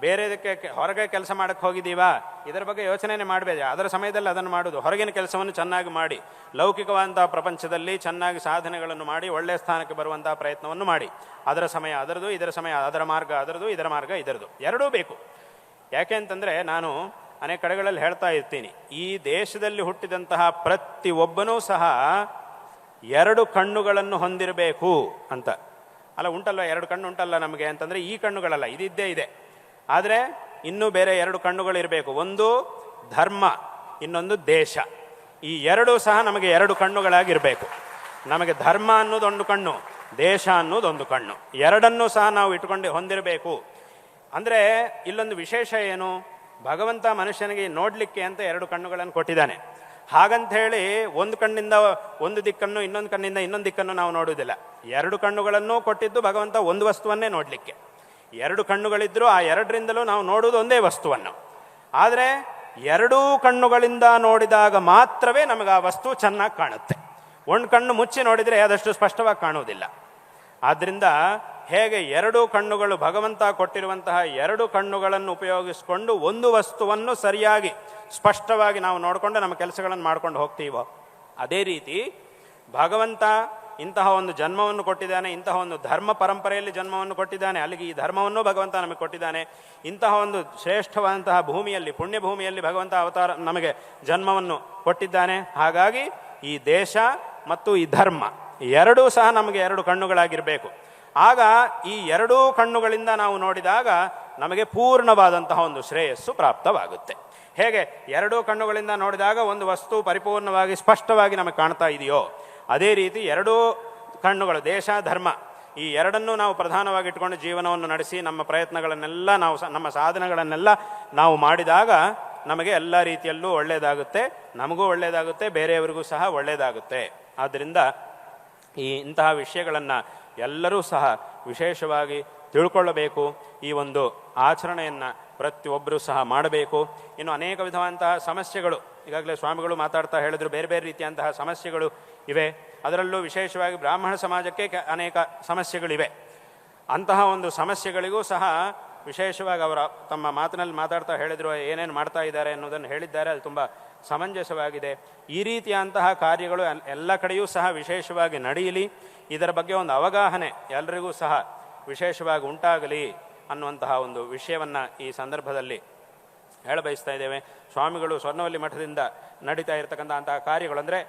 ಬೇರೆದಕ್ಕೆ ಹೊರಗೆ ಕೆಲಸ ಮಾಡಕ್ಕೆ ಹೋಗಿದ್ದೀವಾ, ಇದರ ಬಗ್ಗೆ ಯೋಚನೆನೇ ಮಾಡಬೇಡಿ, ಅದರ ಸಮಯದಲ್ಲಿ ಅದನ್ನು ಮಾಡೋದು. ಹೊರಗಿನ ಕೆಲಸವನ್ನು ಚೆನ್ನಾಗಿ ಮಾಡಿ, ಲೌಕಿಕವಾದಂತಹ ಪ್ರಪಂಚದಲ್ಲಿ ಚೆನ್ನಾಗಿ ಸಾಧನೆಗಳನ್ನು ಮಾಡಿ ಒಳ್ಳೆಯ ಸ್ಥಾನಕ್ಕೆ ಬರುವಂತಹ ಪ್ರಯತ್ನವನ್ನು ಮಾಡಿ. ಅದರ ಸಮಯ ಅದರದು, ಇದರ ಸಮಯ ಅದರ ಮಾರ್ಗ ಅದರದು, ಇದರ ಮಾರ್ಗ ಇದರದು, ಎರಡೂ ಬೇಕು. ಯಾಕೆ ಅಂತಂದರೆ ನಾನು ಅನೇಕ ಕಡೆಗಳಲ್ಲಿ ಹೇಳ್ತಾ ಇರ್ತೀನಿ, ಈ ದೇಶದಲ್ಲಿ ಹುಟ್ಟಿದಂತಹ ಪ್ರತಿಯೊಬ್ಬನೂ ಸಹ ಎರಡು ಕಣ್ಣುಗಳನ್ನು ಹೊಂದಿರಬೇಕು ಅಂತ. ಅಲ್ಲ ಉಂಟಲ್ವ, ಎರಡು ಕಣ್ಣು ಉಂಟಲ್ಲ ನಮಗೆ ಅಂತಂದರೆ, ಈ ಕಣ್ಣುಗಳಲ್ಲ, ಇದಿದ್ದೇ ಇದೆ. ಆದರೆ ಇನ್ನೂ ಬೇರೆ ಎರಡು ಕಣ್ಣುಗಳಿರಬೇಕು. ಒಂದು ಧರ್ಮ, ಇನ್ನೊಂದು ದೇಶ. ಈ ಎರಡೂ ಸಹ ನಮಗೆ ಎರಡು ಕಣ್ಣುಗಳಾಗಿರಬೇಕು. ನಮಗೆ ಧರ್ಮ ಅನ್ನೋದೊಂದು ಕಣ್ಣು, ದೇಶ ಅನ್ನೋದೊಂದು ಕಣ್ಣು, ಎರಡನ್ನೂ ಸಹ ನಾವು ಇಟ್ಕೊಂಡು ಹೊಂದಿರಬೇಕು. ಅಂದರೆ ಇಲ್ಲೊಂದು ವಿಶೇಷ ಏನು, ಭಗವಂತ ಮನುಷ್ಯನಿಗೆ ನೋಡಲಿಕ್ಕೆ ಅಂತ ಎರಡು ಕಣ್ಣುಗಳನ್ನು ಕೊಟ್ಟಿದ್ದಾನೆ. ಹಾಗಂತ ಹೇಳಿ ಒಂದು ಕಣ್ಣಿಂದ ಒಂದು ದಿಕ್ಕನ್ನು, ಇನ್ನೊಂದು ಕಣ್ಣಿಂದ ಇನ್ನೊಂದು ದಿಕ್ಕನ್ನು ನಾವು ನೋಡುವುದಿಲ್ಲ. ಎರಡು ಕಣ್ಣುಗಳನ್ನೂ ಕೊಟ್ಟಿದ್ದು ಭಗವಂತ ಒಂದು ವಸ್ತುವನ್ನೇ ನೋಡಲಿಕ್ಕೆ. ಎರಡು ಕಣ್ಣುಗಳಿದ್ದರೂ ಆ ಎರಡರಿಂದಲೂ ನಾವು ನೋಡುವುದು ಒಂದೇ ವಸ್ತುವನ್ನು. ಆದರೆ ಎರಡೂ ಕಣ್ಣುಗಳಿಂದ ನೋಡಿದಾಗ ಮಾತ್ರವೇ ನಮಗೆ ಆ ವಸ್ತು ಚೆನ್ನಾಗಿ ಕಾಣುತ್ತೆ. ಒಂದು ಕಣ್ಣು ಮುಚ್ಚಿ ನೋಡಿದರೆ ಅದಷ್ಟು ಸ್ಪಷ್ಟವಾಗಿ ಕಾಣುವುದಿಲ್ಲ. ಆದ್ದರಿಂದ ಹೇಗೆ ಎರಡು ಕಣ್ಣುಗಳು, ಭಗವಂತ ಕೊಟ್ಟಿರುವಂತಹ ಎರಡು ಕಣ್ಣುಗಳನ್ನು ಉಪಯೋಗಿಸಿಕೊಂಡು ಒಂದು ವಸ್ತುವನ್ನು ಸರಿಯಾಗಿ ಸ್ಪಷ್ಟವಾಗಿ ನಾವು ನೋಡಿಕೊಂಡು ನಮ್ಮ ಕೆಲಸಗಳನ್ನು ಮಾಡ್ಕೊಂಡು ಹೋಗ್ತೀವೋ, ಅದೇ ರೀತಿ ಭಗವಂತ ಇಂತಹ ಒಂದು ಜನ್ಮವನ್ನು ಕೊಟ್ಟಿದ್ದಾನೆ, ಇಂತಹ ಒಂದು ಧರ್ಮ ಪರಂಪರೆಯಲ್ಲಿ ಜನ್ಮವನ್ನು ಕೊಟ್ಟಿದ್ದಾನೆ. ಅಲ್ಲಿಗೆ ಈ ಧರ್ಮವನ್ನು ಭಗವಂತ ನಮಗೆ ಕೊಟ್ಟಿದ್ದಾನೆ. ಇಂತಹ ಒಂದು ಶ್ರೇಷ್ಠವಾದಂತಹ ಭೂಮಿಯಲ್ಲಿ, ಪುಣ್ಯ ಭೂಮಿಯಲ್ಲಿ ಭಗವಂತ ಅವತಾರ ನಮಗೆ ಜನ್ಮವನ್ನು ಕೊಟ್ಟಿದ್ದಾನೆ. ಹಾಗಾಗಿ ಈ ದೇಶ ಮತ್ತು ಈ ಧರ್ಮ ಎರಡೂ ಸಹ ನಮಗೆ ಎರಡು ಕಣ್ಣುಗಳಾಗಿರಬೇಕು. ಆಗ ಈ ಎರಡೂ ಕಣ್ಣುಗಳಿಂದ ನಾವು ನೋಡಿದಾಗ ನಮಗೆ ಪೂರ್ಣವಾದಂತಹ ಒಂದು ಶ್ರೇಯಸ್ಸು ಪ್ರಾಪ್ತವಾಗುತ್ತೆ. ಹೇಗೆ ಎರಡೂ ಕಣ್ಣುಗಳಿಂದ ನೋಡಿದಾಗ ಒಂದು ವಸ್ತು ಪರಿಪೂರ್ಣವಾಗಿ ಸ್ಪಷ್ಟವಾಗಿ ನಮಗೆ ಕಾಣ್ತಾ ಇದೆಯೋ, ಅದೇ ರೀತಿ ಎರಡೂ ಕಣ್ಣುಗಳು, ದೇಶ ಧರ್ಮ, ಈ ಎರಡನ್ನೂ ನಾವು ಪ್ರಧಾನವಾಗಿ ಇಟ್ಕೊಂಡು ಜೀವನವನ್ನು ನಡೆಸಿ ನಮ್ಮ ಪ್ರಯತ್ನಗಳನ್ನೆಲ್ಲ ನಾವು ನಮ್ಮ ಸಾಧನೆಗಳನ್ನೆಲ್ಲ ನಾವು ಮಾಡಿದಾಗ ನಮಗೆ ಎಲ್ಲ ರೀತಿಯಲ್ಲೂ ಒಳ್ಳೆಯದಾಗುತ್ತೆ, ನಮಗೂ ಒಳ್ಳೆಯದಾಗುತ್ತೆ, ಬೇರೆಯವರಿಗೂ ಸಹ ಒಳ್ಳೆಯದಾಗುತ್ತೆ. ಆದ್ದರಿಂದ ಇಂತಹ ವಿಷಯಗಳನ್ನು ಎಲ್ಲರೂ ಸಹ ವಿಶೇಷವಾಗಿ ತಿಳ್ಕೊಳ್ಳಬೇಕು. ಈ ಒಂದು ಆಚರಣೆಯನ್ನು ಪ್ರತಿಯೊಬ್ಬರೂ ಸಹ ಮಾಡಬೇಕು. ಇನ್ನು ಅನೇಕ ವಿಧವಾದಂತಹ ಸಮಸ್ಯೆಗಳು, ಈಗಾಗಲೇ ಸ್ವಾಮಿಗಳು ಮಾತಾಡ್ತಾ ಹೇಳಿದ್ರು, ಬೇರೆ ಬೇರೆ ರೀತಿಯಂತಹ ಸಮಸ್ಯೆಗಳು ಇವೆ. ಅದರಲ್ಲೂ ವಿಶೇಷವಾಗಿ ಬ್ರಾಹ್ಮಣ ಸಮಾಜಕ್ಕೆ ಅನೇಕ ಸಮಸ್ಯೆಗಳಿವೆ. ಅಂತಹ ಒಂದು ಸಮಸ್ಯೆಗಳಿಗೂ ಸಹ ವಿಶೇಷವಾಗಿ ಅವರ ತಮ್ಮ ಮಾತಿನಲ್ಲಿ ಮಾತಾಡ್ತಾ ಹೇಳಿದ್ರು, ಏನೇನು ಮಾಡ್ತಾ ಇದ್ದಾರೆ ಅನ್ನೋದನ್ನು ಹೇಳಿದ್ದಾರೆ. ಅದು ತುಂಬ ಸಮಂಜಸವಾಗಿದೆ. ಈ ರೀತಿಯಂತಹ ಕಾರ್ಯಗಳು ಎಲ್ಲ ಕಡೆಯೂ ಸಹ ವಿಶೇಷವಾಗಿ ನಡೆಯಲಿ. ಇದರ ಬಗ್ಗೆ ಒಂದು ಅವಗಾಹನೆ ಎಲ್ಲರಿಗೂ ಸಹ ವಿಶೇಷವಾಗಿ ಉಂಟಾಗಲಿ ಅನ್ನುವಂತಹ ಒಂದು ವಿಷಯವನ್ನು ಈ ಸಂದರ್ಭದಲ್ಲಿ ಹೇಳಬಯಸ್ತಾ ಇದ್ದೇವೆ. ಸ್ವಾಮಿಗಳು ಸ್ವರ್ಣವಲ್ಲಿ ಮಠದಿಂದ ನಡೀತಾ ಇರತಕ್ಕಂತಹ ಕಾರ್ಯಗಳು ಅಂದರೆ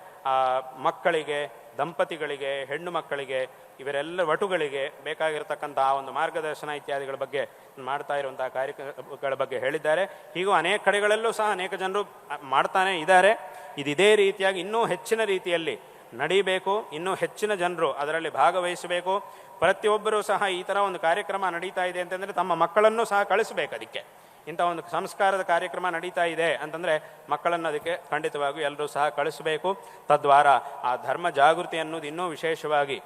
ಮಕ್ಕಳಿಗೆ, ದಂಪತಿಗಳಿಗೆ, ಹೆಣ್ಣು ಮಕ್ಕಳಿಗೆ, ಇವರೆಲ್ಲ ವಟುಗಳಿಗೆ ಬೇಕಾಗಿರತಕ್ಕಂತಹ ಒಂದು ಮಾರ್ಗದರ್ಶನ ಇತ್ಯಾದಿಗಳ ಬಗ್ಗೆ ಮಾಡ್ತಾ ಇರುವಂತಹ ಕಾರ್ಯಗಳ ಬಗ್ಗೆ ಹೇಳಿದ್ದಾರೆ. ಹೀಗೂ ಅನೇಕ ಕಡೆಗಳಲ್ಲೂ ಸಹ ಅನೇಕ ಜನರು ಮಾಡ್ತಾನೆ ಇದ್ದಾರೆ. ಇದೇ ರೀತಿಯಾಗಿ ಇನ್ನೂ ಹೆಚ್ಚಿನ ರೀತಿಯಲ್ಲಿ ನಡೀಬೇಕು. ಇನ್ನೂ ಹೆಚ್ಚಿನ ಜನರು ಅದರಲ್ಲಿ ಭಾಗವಹಿಸಬೇಕು. ಪ್ರತಿಯೊಬ್ಬರೂ ಸಹ ಈ ಥರ ಒಂದು ಕಾರ್ಯಕ್ರಮ ನಡೀತಾ ಇದೆ ಅಂತಂದರೆ ತಮ್ಮ ಮಕ್ಕಳನ್ನು ಸಹ ಕಳಿಸಬೇಕು. ಅದಕ್ಕೆ ಇಂಥ ಒಂದು ಸಂಸ್ಕಾರದ ಕಾರ್ಯಕ್ರಮ ನಡೀತಾ ಇದೆ ಅಂತಂದರೆ ಮಕ್ಕಳನ್ನು ಅದಕ್ಕೆ ಖಂಡಿತವಾಗಿಯೂ ಎಲ್ಲರೂ ಸಹ ಕಳಿಸಬೇಕು. ತದ್ವಾರ ಆ ಧರ್ಮ ಜಾಗೃತಿ ಅನ್ನೋದು ಇನ್ನೂ ವಿಶೇಷವಾಗಿ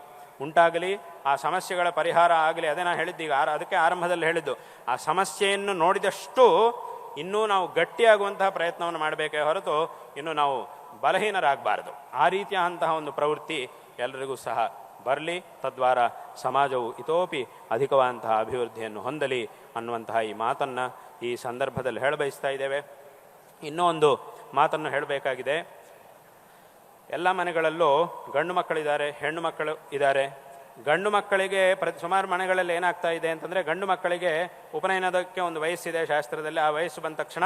ಉಂಟಾಗಲಿ, ಆ ಸಮಸ್ಯೆಗಳ ಪರಿಹಾರ ಆಗಲಿ. ಅದೇ ನಾನು ಹೇಳಿದ್ದೀಗ, ಅದಕ್ಕೆ ಆರಂಭದಲ್ಲಿ ಹೇಳಿದ್ದು, ಆ ಸಮಸ್ಯೆಯನ್ನು ನೋಡಿದಷ್ಟು ಇನ್ನೂ ನಾವು ಗಟ್ಟಿಯಾಗುವಂತಹ ಪ್ರಯತ್ನವನ್ನು ಮಾಡಬೇಕೇ ಹೊರತು ಇನ್ನೂ ನಾವು ಬಲಹೀನರಾಗಬಾರದು. ಆ ರೀತಿಯ ಅಂತಹ ಒಂದು ಪ್ರವೃತ್ತಿ ಎಲ್ಲರಿಗೂ ಸಹ ಬರಲಿ, ತದ್ವಾರ ಸಮಾಜವು ಇತೋಪಿ ಅಧಿಕವಾದಂತಹ ಅಭಿವೃದ್ಧಿಯನ್ನು ಹೊಂದಲಿ ಅನ್ನುವಂತಹ ಈ ಮಾತನ್ನು ಈ ಸಂದರ್ಭದಲ್ಲಿ ಹೇಳಬಯಸ್ತಾ ಇದ್ದೇವೆ. ಇನ್ನೂ ಒಂದು ಮಾತನ್ನು ಹೇಳಬೇಕಾಗಿದೆ. ಎಲ್ಲ ಮನೆಗಳಲ್ಲೂ ಗಂಡು ಮಕ್ಕಳಿದ್ದಾರೆ, ಹೆಣ್ಣು ಮಕ್ಕಳು ಇದ್ದಾರೆ. ಗಂಡು ಮಕ್ಕಳಿಗೆ ಸುಮಾರು ಮನೆಗಳಲ್ಲಿ ಏನಾಗ್ತಾ ಇದೆ ಅಂತಂದರೆ, ಗಂಡು ಮಕ್ಕಳಿಗೆ ಉಪನಯನದಕ್ಕೆ ಒಂದು ವಯಸ್ಸಿದೆ ಶಾಸ್ತ್ರದಲ್ಲಿ. ಆ ವಯಸ್ಸು ಬಂದ ತಕ್ಷಣ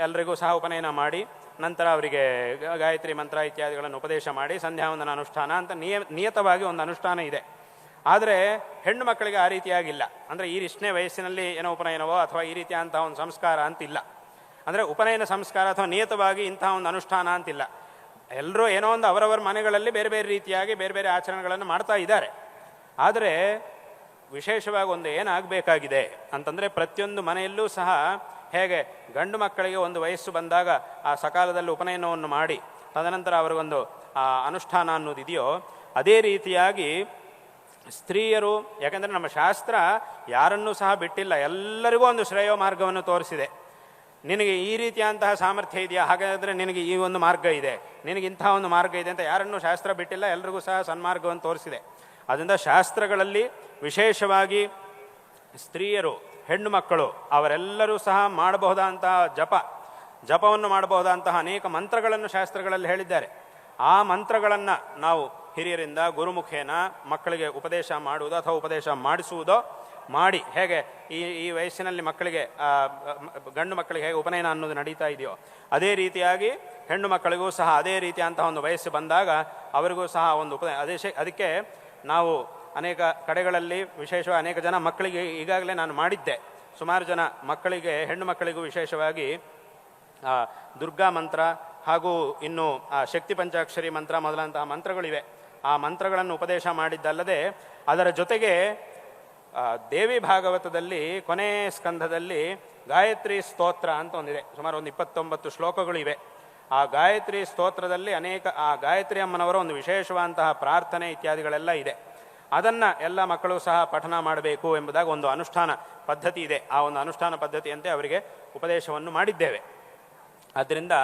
ಎಲ್ರಿಗೂ ಸಹ ಉಪನಯನ ಮಾಡಿ, ನಂತರ ಅವರಿಗೆ ಗಾಯತ್ರಿ ಮಂತ್ರ ಇತ್ಯಾದಿಗಳನ್ನು ಉಪದೇಶ ಮಾಡಿ ಸಂಧ್ಯಾವಂದನ ಅನುಷ್ಠಾನ ಅಂತ ನಿಯತವಾಗಿ ಒಂದು ಅನುಷ್ಠಾನ ಇದೆ. ಆದರೆ ಹೆಣ್ಣು ಮಕ್ಕಳಿಗೆ ಆ ರೀತಿಯಾಗಿಲ್ಲ. ಅಂದರೆ ಈ ಇಷ್ಟನೇ ವಯಸ್ಸಿನಲ್ಲಿ ಏನೋ ಉಪನಯನವೋ ಅಥವಾ ಈ ರೀತಿಯ ಅಂತಹ ಒಂದು ಸಂಸ್ಕಾರ ಅಂತಿಲ್ಲ. ಅಂದರೆ ಉಪನಯನ ಸಂಸ್ಕಾರ ಅಥವಾ ನಿಯತವಾಗಿ ಇಂತಹ ಒಂದು ಅನುಷ್ಠಾನ ಅಂತಿಲ್ಲ. ಎಲ್ಲರೂ ಏನೋ ಒಂದು ಅವರವರ ಮನೆಗಳಲ್ಲಿ ಬೇರೆ ಬೇರೆ ರೀತಿಯಾಗಿ ಬೇರೆ ಬೇರೆ ಆಚರಣೆಗಳನ್ನು ಮಾಡ್ತಾ ಇದ್ದಾರೆ. ಆದರೆ ವಿಶೇಷವಾಗಿ ಒಂದು ಏನಾಗಬೇಕಾಗಿದೆ ಅಂತಂದರೆ, ಪ್ರತಿಯೊಂದು ಮನೆಯಲ್ಲೂ ಸಹ ಹೇಗೆ ಗಂಡು ಮಕ್ಕಳಿಗೆ ಒಂದು ವಯಸ್ಸು ಬಂದಾಗ ಆ ಸಕಾಲದಲ್ಲಿ ಉಪನಯನವನ್ನು ಮಾಡಿ ತದನಂತರ ಅವರಿಗೊಂದು ಅನುಷ್ಠಾನ ಅನ್ನೋದಿದೆಯೋ, ಅದೇ ರೀತಿಯಾಗಿ ಸ್ತ್ರೀಯರು, ಯಾಕೆಂದರೆ ನಮ್ಮ ಶಾಸ್ತ್ರ ಯಾರನ್ನೂ ಸಹ ಬಿಟ್ಟಿಲ್ಲ, ಎಲ್ಲರಿಗೂ ಒಂದು ಶ್ರೇಯೋ ಮಾರ್ಗವನ್ನು ತೋರಿಸಿದೆ. ನಿನಗೆ ಈ ರೀತಿಯಂತಹ ಸಾಮರ್ಥ್ಯ ಇದೆಯಾ, ಹಾಗಾದರೆ ನಿನಗೆ ಈ ಒಂದು ಮಾರ್ಗ ಇದೆ, ನಿನಗೆ ಇಂತಹ ಒಂದು ಮಾರ್ಗ ಇದೆ ಅಂತ ಯಾರನ್ನೂ ಶಾಸ್ತ್ರ ಬಿಟ್ಟಿಲ್ಲ, ಎಲ್ರಿಗೂ ಸಹ ಸನ್ಮಾರ್ಗವನ್ನು ತೋರಿಸಿದೆ. ಅದರಿಂದ ಶಾಸ್ತ್ರಗಳಲ್ಲಿ ವಿಶೇಷವಾಗಿ ಸ್ತ್ರೀಯರು, ಹೆಣ್ಣು ಮಕ್ಕಳು ಅವರೆಲ್ಲರೂ ಸಹ ಮಾಡಬಹುದಂತಹ ಜಪವನ್ನು ಮಾಡಬಹುದಂತಹ ಅನೇಕ ಮಂತ್ರಗಳನ್ನು ಶಾಸ್ತ್ರಗಳಲ್ಲಿ ಹೇಳಿದ್ದಾರೆ. ಆ ಮಂತ್ರಗಳನ್ನು ನಾವು ಹಿರಿಯರಿಂದ ಗುರುಮುಖೇನ ಮಕ್ಕಳಿಗೆ ಉಪದೇಶ ಮಾಡುವುದೋ ಅಥವಾ ಉಪದೇಶ ಮಾಡಿಸುವುದೋ ಮಾಡಿ, ಹೇಗೆ ಈ ವಯಸ್ಸಿನಲ್ಲಿ ಮಕ್ಕಳಿಗೆ ಗಂಡು ಮಕ್ಕಳಿಗೆ ಹೇಗೆ ಉಪನಯನ ಅನ್ನೋದು ನಡೀತಾ ಇದೆಯೋ, ಅದೇ ರೀತಿಯಾಗಿ ಹೆಣ್ಣು ಮಕ್ಕಳಿಗೂ ಸಹ ಅದೇ ರೀತಿಯಂತಹ ಒಂದು ವಯಸ್ಸು ಬಂದಾಗ ಅವರಿಗೂ ಸಹ ಒಂದು ಅದಕ್ಕೆ ನಾವು ಅನೇಕ ಕಡೆಗಳಲ್ಲಿ ವಿಶೇಷವಾಗಿ ಅನೇಕ ಜನ ಮಕ್ಕಳಿಗೆ ಈಗಾಗಲೇ ನಾನು ಮಾಡಿದ್ದೆ. ಸುಮಾರು ಜನ ಮಕ್ಕಳಿಗೆ, ಹೆಣ್ಣು ಮಕ್ಕಳಿಗೂ ವಿಶೇಷವಾಗಿ ದುರ್ಗಾ ಮಂತ್ರ ಹಾಗೂ ಇನ್ನು ಶಕ್ತಿ ಪಂಚಾಕ್ಷರಿ ಮಂತ್ರ ಮೊದಲಾದಂತಹ ಮಂತ್ರಗಳಿವೆ. ಆ ಮಂತ್ರಗಳನ್ನು ಉಪದೇಶ ಮಾಡಿದ್ದಲ್ಲದೆ ಅದರ ಜೊತೆಗೆ ದೇವಿ ಭಾಗವತದಲ್ಲಿ ಕೊನೆ ಸ್ಕಂಧದಲ್ಲಿ ಗಾಯತ್ರಿ ಸ್ತೋತ್ರ ಅಂತ ಒಂದಿದೆ. ಸುಮಾರು ಒಂದು 29 ಶ್ಲೋಕಗಳಿವೆ. ಆ ಗಾಯತ್ರಿ ಸ್ತೋತ್ರದಲ್ಲಿ ಆ ಗಾಯತ್ರಿ ಅಮ್ಮನವರ ಒಂದು ವಿಶೇಷವಾದಂತಹ ಪ್ರಾರ್ಥನೆ ಇತ್ಯಾದಿಗಳೆಲ್ಲ ಇದೆ. ಅದನ್ನು ಎಲ್ಲ ಮಕ್ಕಳು ಸಹ ಪಠನ ಮಾಡಬೇಕು ಎಂಬುದಾಗಿ ಒಂದು ಅನುಷ್ಠಾನ ಪದ್ಧತಿ ಇದೆ. ಆ ಒಂದು ಅನುಷ್ಠಾನ ಪದ್ಧತಿಯಂತೆ ಅವರಿಗೆ ಉಪದೇಶವನ್ನು ಮಾಡಿದ್ದೇವೆ. ಆದ್ದರಿಂದ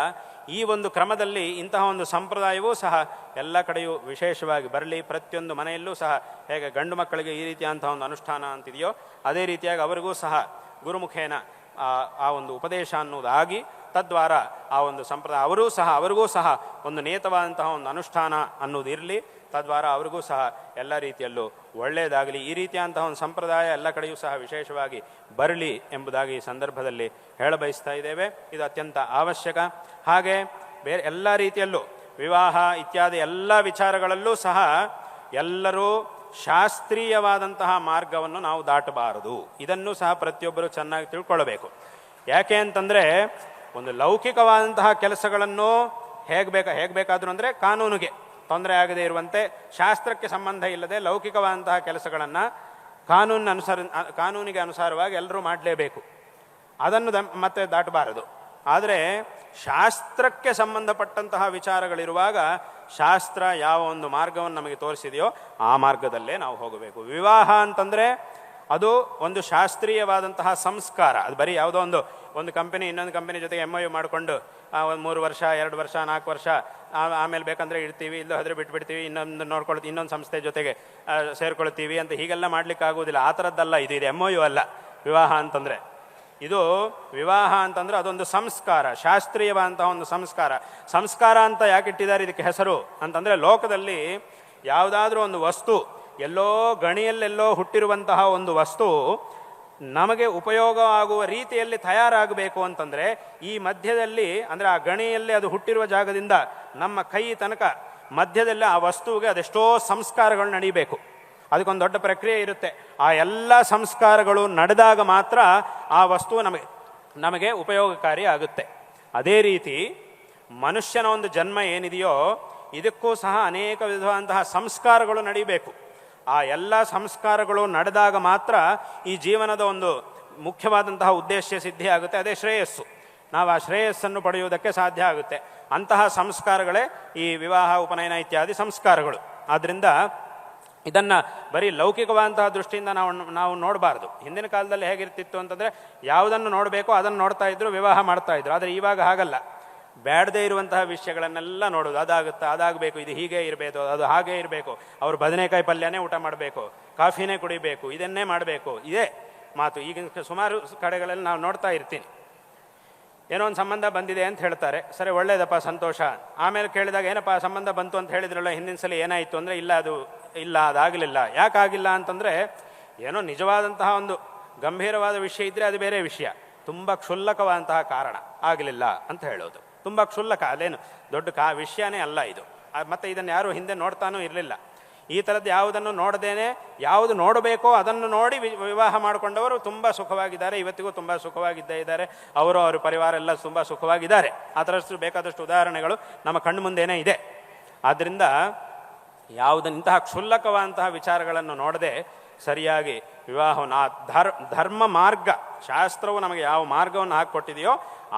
ಈ ಒಂದು ಕ್ರಮದಲ್ಲಿ ಇಂತಹ ಒಂದು ಸಂಪ್ರದಾಯವೂ ಸಹ ಎಲ್ಲ ಕಡೆಯೂ ವಿಶೇಷವಾಗಿ ಬರಲಿ. ಪ್ರತಿಯೊಂದು ಮನೆಯಲ್ಲೂ ಸಹ ಹೇಗೆ ಗಂಡು ಮಕ್ಕಳಿಗೆ ಈ ರೀತಿಯಂತಹ ಒಂದು ಅನುಷ್ಠಾನ ಅಂತಿದೆಯೋ, ಅದೇ ರೀತಿಯಾಗಿ ಅವರಿಗೂ ಸಹ ಗುರುಮುಖೇನ ಆ ಒಂದು ಉಪದೇಶ ಅನ್ನೋದಾಗಿ ತದ್ವಾರ ಆ ಒಂದು ಸಂಪ್ರದಾಯ ಅವರಿಗೂ ಸಹ ಒಂದು ನಿಯತವಾದಂತಹ ಒಂದು ಅನುಷ್ಠಾನ ಅನ್ನೋದು ಇರಲಿ. ತದ್ವಾರ ಅವರಿಗೂ ಸಹ ಎಲ್ಲ ರೀತಿಯಲ್ಲೂ ಒಳ್ಳೆಯದಾಗಲಿ. ಈ ರೀತಿಯಂತಹ ಒಂದು ಸಂಪ್ರದಾಯ ಎಲ್ಲ ಕಡೆಯೂ ಸಹ ವಿಶೇಷವಾಗಿ ಬರಲಿ ಎಂಬುದಾಗಿ ಈ ಸಂದರ್ಭದಲ್ಲಿ ಹೇಳಬಯಸ್ತಾ ಇದ್ದೇವೆ. ಇದು ಅತ್ಯಂತ ಅವಶ್ಯಕ. ಹಾಗೆ ಬೇರೆ ಎಲ್ಲ ರೀತಿಯಲ್ಲೂ ವಿವಾಹ ಇತ್ಯಾದಿ ಎಲ್ಲ ವಿಚಾರಗಳಲ್ಲೂ ಸಹ ಎಲ್ಲರೂ ಶಾಸ್ತ್ರೀಯವಾದಂತಹ ಮಾರ್ಗವನ್ನು ನಾವು ದಾಟಬಾರದು. ಇದನ್ನು ಸಹ ಪ್ರತಿಯೊಬ್ಬರು ಚೆನ್ನಾಗಿ ತಿಳ್ಕೊಳ್ಳಬೇಕು. ಯಾಕೆ ಅಂತಂದರೆ, ಒಂದು ಲೌಕಿಕವಾದಂತಹ ಕೆಲಸಗಳನ್ನು ಹೇಗೆ ಬೇಕಾದರೂ ಅಂದರೆ ಕಾನೂನಿಗೆ ತೊಂದರೆ ಆಗದೇ ಇರುವಂತೆ, ಶಾಸ್ತ್ರಕ್ಕೆ ಸಂಬಂಧ ಇಲ್ಲದೆ ಲೌಕಿಕವಾದಂತಹ ಕೆಲಸಗಳನ್ನು ಕಾನೂನಿಗೆ ಅನುಸಾರವಾಗಿ ಎಲ್ಲರೂ ಮಾಡಲೇಬೇಕು. ಅದನ್ನು ಮತ್ತೆ ದಾಟಬಾರದು. ಆದರೆ ಶಾಸ್ತ್ರಕ್ಕೆ ಸಂಬಂಧಪಟ್ಟಂತಹ ವಿಚಾರಗಳಿರುವಾಗ ಶಾಸ್ತ್ರ ಯಾವ ಒಂದು ಮಾರ್ಗವನ್ನು ನಮಗೆ ತೋರಿಸಿದೆಯೋ ಆ ಮಾರ್ಗದಲ್ಲೇ ನಾವು ಹೋಗಬೇಕು. ವಿವಾಹ ಅಂತಂದರೆ ಅದು ಒಂದು ಶಾಸ್ತ್ರೀಯವಾದಂತಹ ಸಂಸ್ಕಾರ. ಅದು ಬರೀ ಯಾವುದೋ ಒಂದು ಕಂಪನಿ ಇನ್ನೊಂದು ಕಂಪನಿ ಜೊತೆಗೆ MOU ಮಾಡಿಕೊಂಡು ಒಂದು 3 ವರ್ಷ 2 ವರ್ಷ 4 ವರ್ಷ ಆಮೇಲೆ ಬೇಕಂದರೆ ಇಡ್ತೀವಿ, ಇಲ್ಲ ಹೋದರೆ ಬಿಟ್ಬಿಡ್ತೀವಿ, ಇನ್ನೊಂದು ಸಂಸ್ಥೆ ಜೊತೆಗೆ ಸೇರ್ಕೊಳ್ತೀವಿ ಅಂತ ಹೀಗೆಲ್ಲ ಮಾಡ್ಲಿಕ್ಕೆ ಆಗುವುದಿಲ್ಲ. ಆ ಥರದ್ದಲ್ಲ ಇದು MOU ಅಲ್ಲ ವಿವಾಹ ಅಂತಂದರೆ. ಇದು ವಿವಾಹ ಅಂತಂದರೆ ಅದೊಂದು ಸಂಸ್ಕಾರ, ಶಾಸ್ತ್ರೀಯವಾದಂತಹ ಒಂದು ಸಂಸ್ಕಾರ ಅಂತ ಯಾಕೆ ಇಟ್ಟಿದ್ದಾರೆ ಇದಕ್ಕೆ ಹೆಸರು ಅಂತಂದರೆ, ಲೋಕದಲ್ಲಿ ಯಾವುದಾದ್ರೂ ಒಂದು ವಸ್ತು ಎಲ್ಲೋ ಗಣಿಯಲ್ಲೆಲ್ಲೋ ಹುಟ್ಟಿರುವಂತಹ ಒಂದು ವಸ್ತು ನಮಗೆ ಉಪಯೋಗ ಆಗುವ ರೀತಿಯಲ್ಲಿ ತಯಾರಾಗಬೇಕು ಅಂತಂದರೆ ಈ ಮಧ್ಯದಲ್ಲಿ, ಅಂದರೆ ಆ ಗಣಿಯಲ್ಲಿ ಅದು ಹುಟ್ಟಿರುವ ಜಾಗದಿಂದ ನಮ್ಮ ಕೈ ತನಕ ಮಧ್ಯದಲ್ಲಿ ಆ ವಸ್ತುವಿಗೆ ಅದೆಷ್ಟೋ ಸಂಸ್ಕಾರಗಳು ನಡೀಬೇಕು. ಅದಕ್ಕೊಂದು ದೊಡ್ಡ ಪ್ರಕ್ರಿಯೆ ಇರುತ್ತೆ. ಆ ಎಲ್ಲ ಸಂಸ್ಕಾರಗಳು ನಡೆದಾಗ ಮಾತ್ರ ಆ ವಸ್ತು ನಮಗೆ ಉಪಯೋಗಕಾರಿ ಆಗುತ್ತೆ. ಅದೇ ರೀತಿ ಮನುಷ್ಯನ ಒಂದು ಜನ್ಮ ಏನಿದೆಯೋ ಇದಕ್ಕೂ ಸಹ ಅನೇಕ ವಿಧವಾದಂತಹ ಸಂಸ್ಕಾರಗಳು ನಡೀಬೇಕು. ಆ ಎಲ್ಲ ಸಂಸ್ಕಾರಗಳು ನಡೆದಾಗ ಮಾತ್ರ ಈ ಜೀವನದ ಒಂದು ಮುಖ್ಯವಾದಂತಹ ಉದ್ದೇಶ ಸಿದ್ಧಿ ಆಗುತ್ತೆ. ಅದೇ ಶ್ರೇಯಸ್ಸು. ನಾವು ಆ ಶ್ರೇಯಸ್ಸನ್ನು ಪಡೆಯುವುದಕ್ಕೆ ಸಾಧ್ಯ ಆಗುತ್ತೆ. ಅಂತಹ ಸಂಸ್ಕಾರಗಳೇ ಈ ವಿವಾಹ, ಉಪನಯನ ಇತ್ಯಾದಿ ಸಂಸ್ಕಾರಗಳು. ಆದ್ದರಿಂದ ಇದನ್ನು ಬರೀ ಲೌಕಿಕವಾದಂತಹ ದೃಷ್ಟಿಯಿಂದ ನಾವು ನೋಡಬಾರ್ದು. ಹಿಂದಿನ ಕಾಲದಲ್ಲಿ ಹೇಗಿರ್ತಿತ್ತು ಅಂತಂದರೆ, ಯಾವುದನ್ನು ನೋಡಬೇಕೋ ಅದನ್ನು ನೋಡ್ತಾ ಇದ್ರು, ವಿವಾಹ ಮಾಡ್ತಾ ಇದ್ರು. ಆದರೆ ಇವಾಗ ಹಾಗಲ್ಲ. ಬೇಡದೇ ಇರುವಂತಹ ವಿಷಯಗಳನ್ನೆಲ್ಲ ನೋಡೋದು. ಅದಾಗುತ್ತಾ, ಅದಾಗಬೇಕು, ಇದು ಹೀಗೆ ಇರಬೇಕು, ಅದು ಹಾಗೆ ಇರಬೇಕು, ಅವರು ಬದನೆಕಾಯಿ ಪಲ್ಯನೇ ಊಟ ಮಾಡಬೇಕು, ಕಾಫಿನೇ ಕುಡಿಬೇಕು, ಇದನ್ನೇ ಮಾಡಬೇಕು, ಇದೇ ಮಾತು. ಈಗ ಸುಮಾರು ಕಡೆಗಳಲ್ಲಿ ನಾವು ನೋಡ್ತಾ ಇರ್ತೀನಿ. ಏನೋ ಒಂದು ಸಂಬಂಧ ಬಂದಿದೆ ಅಂತ ಹೇಳ್ತಾರೆ, ಸರಿ ಒಳ್ಳೇದಪ್ಪ ಸಂತೋಷ. ಆಮೇಲೆ ಕೇಳಿದಾಗ ಏನಪ್ಪ ಸಂಬಂಧ ಬಂತು ಅಂತ ಹೇಳಿದ್ರಲ್ಲ, ಹಿಂದಿನ ಸಲ ಏನಾಯಿತು ಅಂದರೆ ಇಲ್ಲ ಅದಾಗಲಿಲ್ಲ. ಯಾಕಾಗಿಲ್ಲ ಅಂತಂದರೆ ಏನೋ ನಿಜವಾದಂತಹ ಒಂದು ಗಂಭೀರವಾದ ವಿಷಯ ಇದ್ದರೆ ಅದು ಬೇರೆ ವಿಷಯ, ತುಂಬ ಕ್ಷುಲ್ಲಕವಾದಂತಹ ಕಾರಣ ಆಗಲಿಲ್ಲ ಅಂತ ಹೇಳೋದು. ತುಂಬ ಕ್ಷುಲ್ಲಕ, ಅದೇನು ದೊಡ್ಡ ವಿಷಯನೇ ಅಲ್ಲ ಇದು. ಮತ್ತು ಇದನ್ನು ಯಾರು ಹಿಂದೆ ನೋಡ್ತಾನೂ ಇರಲಿಲ್ಲ. ಈ ಥರದ್ದು ಯಾವುದನ್ನು ನೋಡದೇನೆ ಯಾವುದು ನೋಡಬೇಕೋ ಅದನ್ನು ನೋಡಿ ವಿವಾಹ ಮಾಡಿಕೊಂಡವರು ತುಂಬ ಸುಖವಾಗಿದ್ದಾರೆ, ಇವತ್ತಿಗೂ ತುಂಬ ಸುಖವಾಗಿದ್ದೇ ಇದ್ದಾರೆ. ಅವರು ಅವ್ರ ಪರಿವಾರ ಎಲ್ಲ ತುಂಬ ಸುಖವಾಗಿದ್ದಾರೆ. ಆ ಥರಷ್ಟು ಬೇಕಾದಷ್ಟು ಉದಾಹರಣೆಗಳು ನಮ್ಮ ಕಣ್ಣು ಮುಂದೆನೇ ಇದೆ. ಆದ್ದರಿಂದ ಇಂತಹ ಕ್ಷುಲ್ಲಕವಾದಂತಹ ವಿಚಾರಗಳನ್ನು ನೋಡದೆ ಸರಿಯಾಗಿ ವಿವಾಹವನ್ನು ಧರ್ಮ ಮಾರ್ಗ, ಶಾಸ್ತ್ರವು ನಮಗೆ ಯಾವ ಮಾರ್ಗವನ್ನು ಹಾಕಿಕೊಟ್ಟಿದೆಯೋ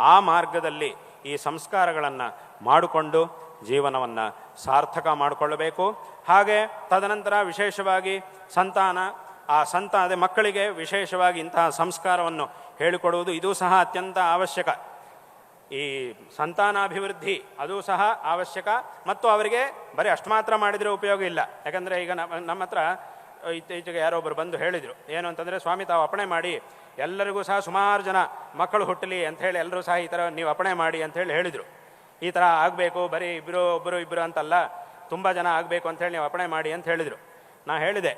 ಆ ಮಾರ್ಗದಲ್ಲಿ ಈ ಸಂಸ್ಕಾರಗಳನ್ನು ಮಾಡಿಕೊಂಡು ಜೀವನವನ್ನು ಸಾರ್ಥಕ ಮಾಡಿಕೊಳ್ಳಬೇಕು. ಹಾಗೆ ತದನಂತರ ವಿಶೇಷವಾಗಿ ಅದೇ ಮಕ್ಕಳಿಗೆ ವಿಶೇಷವಾಗಿ ಇಂತಹ ಸಂಸ್ಕಾರವನ್ನು ಹೇಳಿಕೊಡುವುದು ಇದು ಸಹ ಅತ್ಯಂತ ಅವಶ್ಯಕ. ಈ ಸಂತಾನಾಭಿವೃದ್ಧಿ ಅದು ಸಹ ಅವಶ್ಯಕ. ಮತ್ತು ಅವರಿಗೆ ಬರೀ ಅಷ್ಟು ಮಾತ್ರ ಮಾಡಿದರೆ ಉಪಯೋಗ ಇಲ್ಲ. ಯಾಕಂದರೆ ಈಗ ನಮ್ಮ ಹತ್ರ ಇತ್ತೀಚೆಗೆ ಯಾರೊಬ್ಬರು ಬಂದು ಹೇಳಿದರು, ಏನು ಅಂತಂದರೆ, ಸ್ವಾಮಿ ತಾವು ಅಪ್ಪಣೆ ಮಾಡಿ ಎಲ್ಲರಿಗೂ ಸಹ ಸುಮಾರು ಜನ ಮಕ್ಕಳು ಹುಟ್ಟಲಿ ಅಂಥೇಳಿ ಎಲ್ಲರೂ ಸಹ ಈ ಥರ ನೀವು ಅಪ್ಪಣೆ ಮಾಡಿ ಅಂಥೇಳಿ ಹೇಳಿದರು. ಈ ಥರ ಆಗಬೇಕು, ಬರೀ ಒಬ್ಬರು ಅಂತಲ್ಲ, ತುಂಬ ಜನ ಆಗಬೇಕು ಅಂಥೇಳಿ ನೀವು ಅಪ್ಪಣೆ ಮಾಡಿ ಅಂತ ಹೇಳಿದರು. ನಾನು ಹೇಳಿದೆ,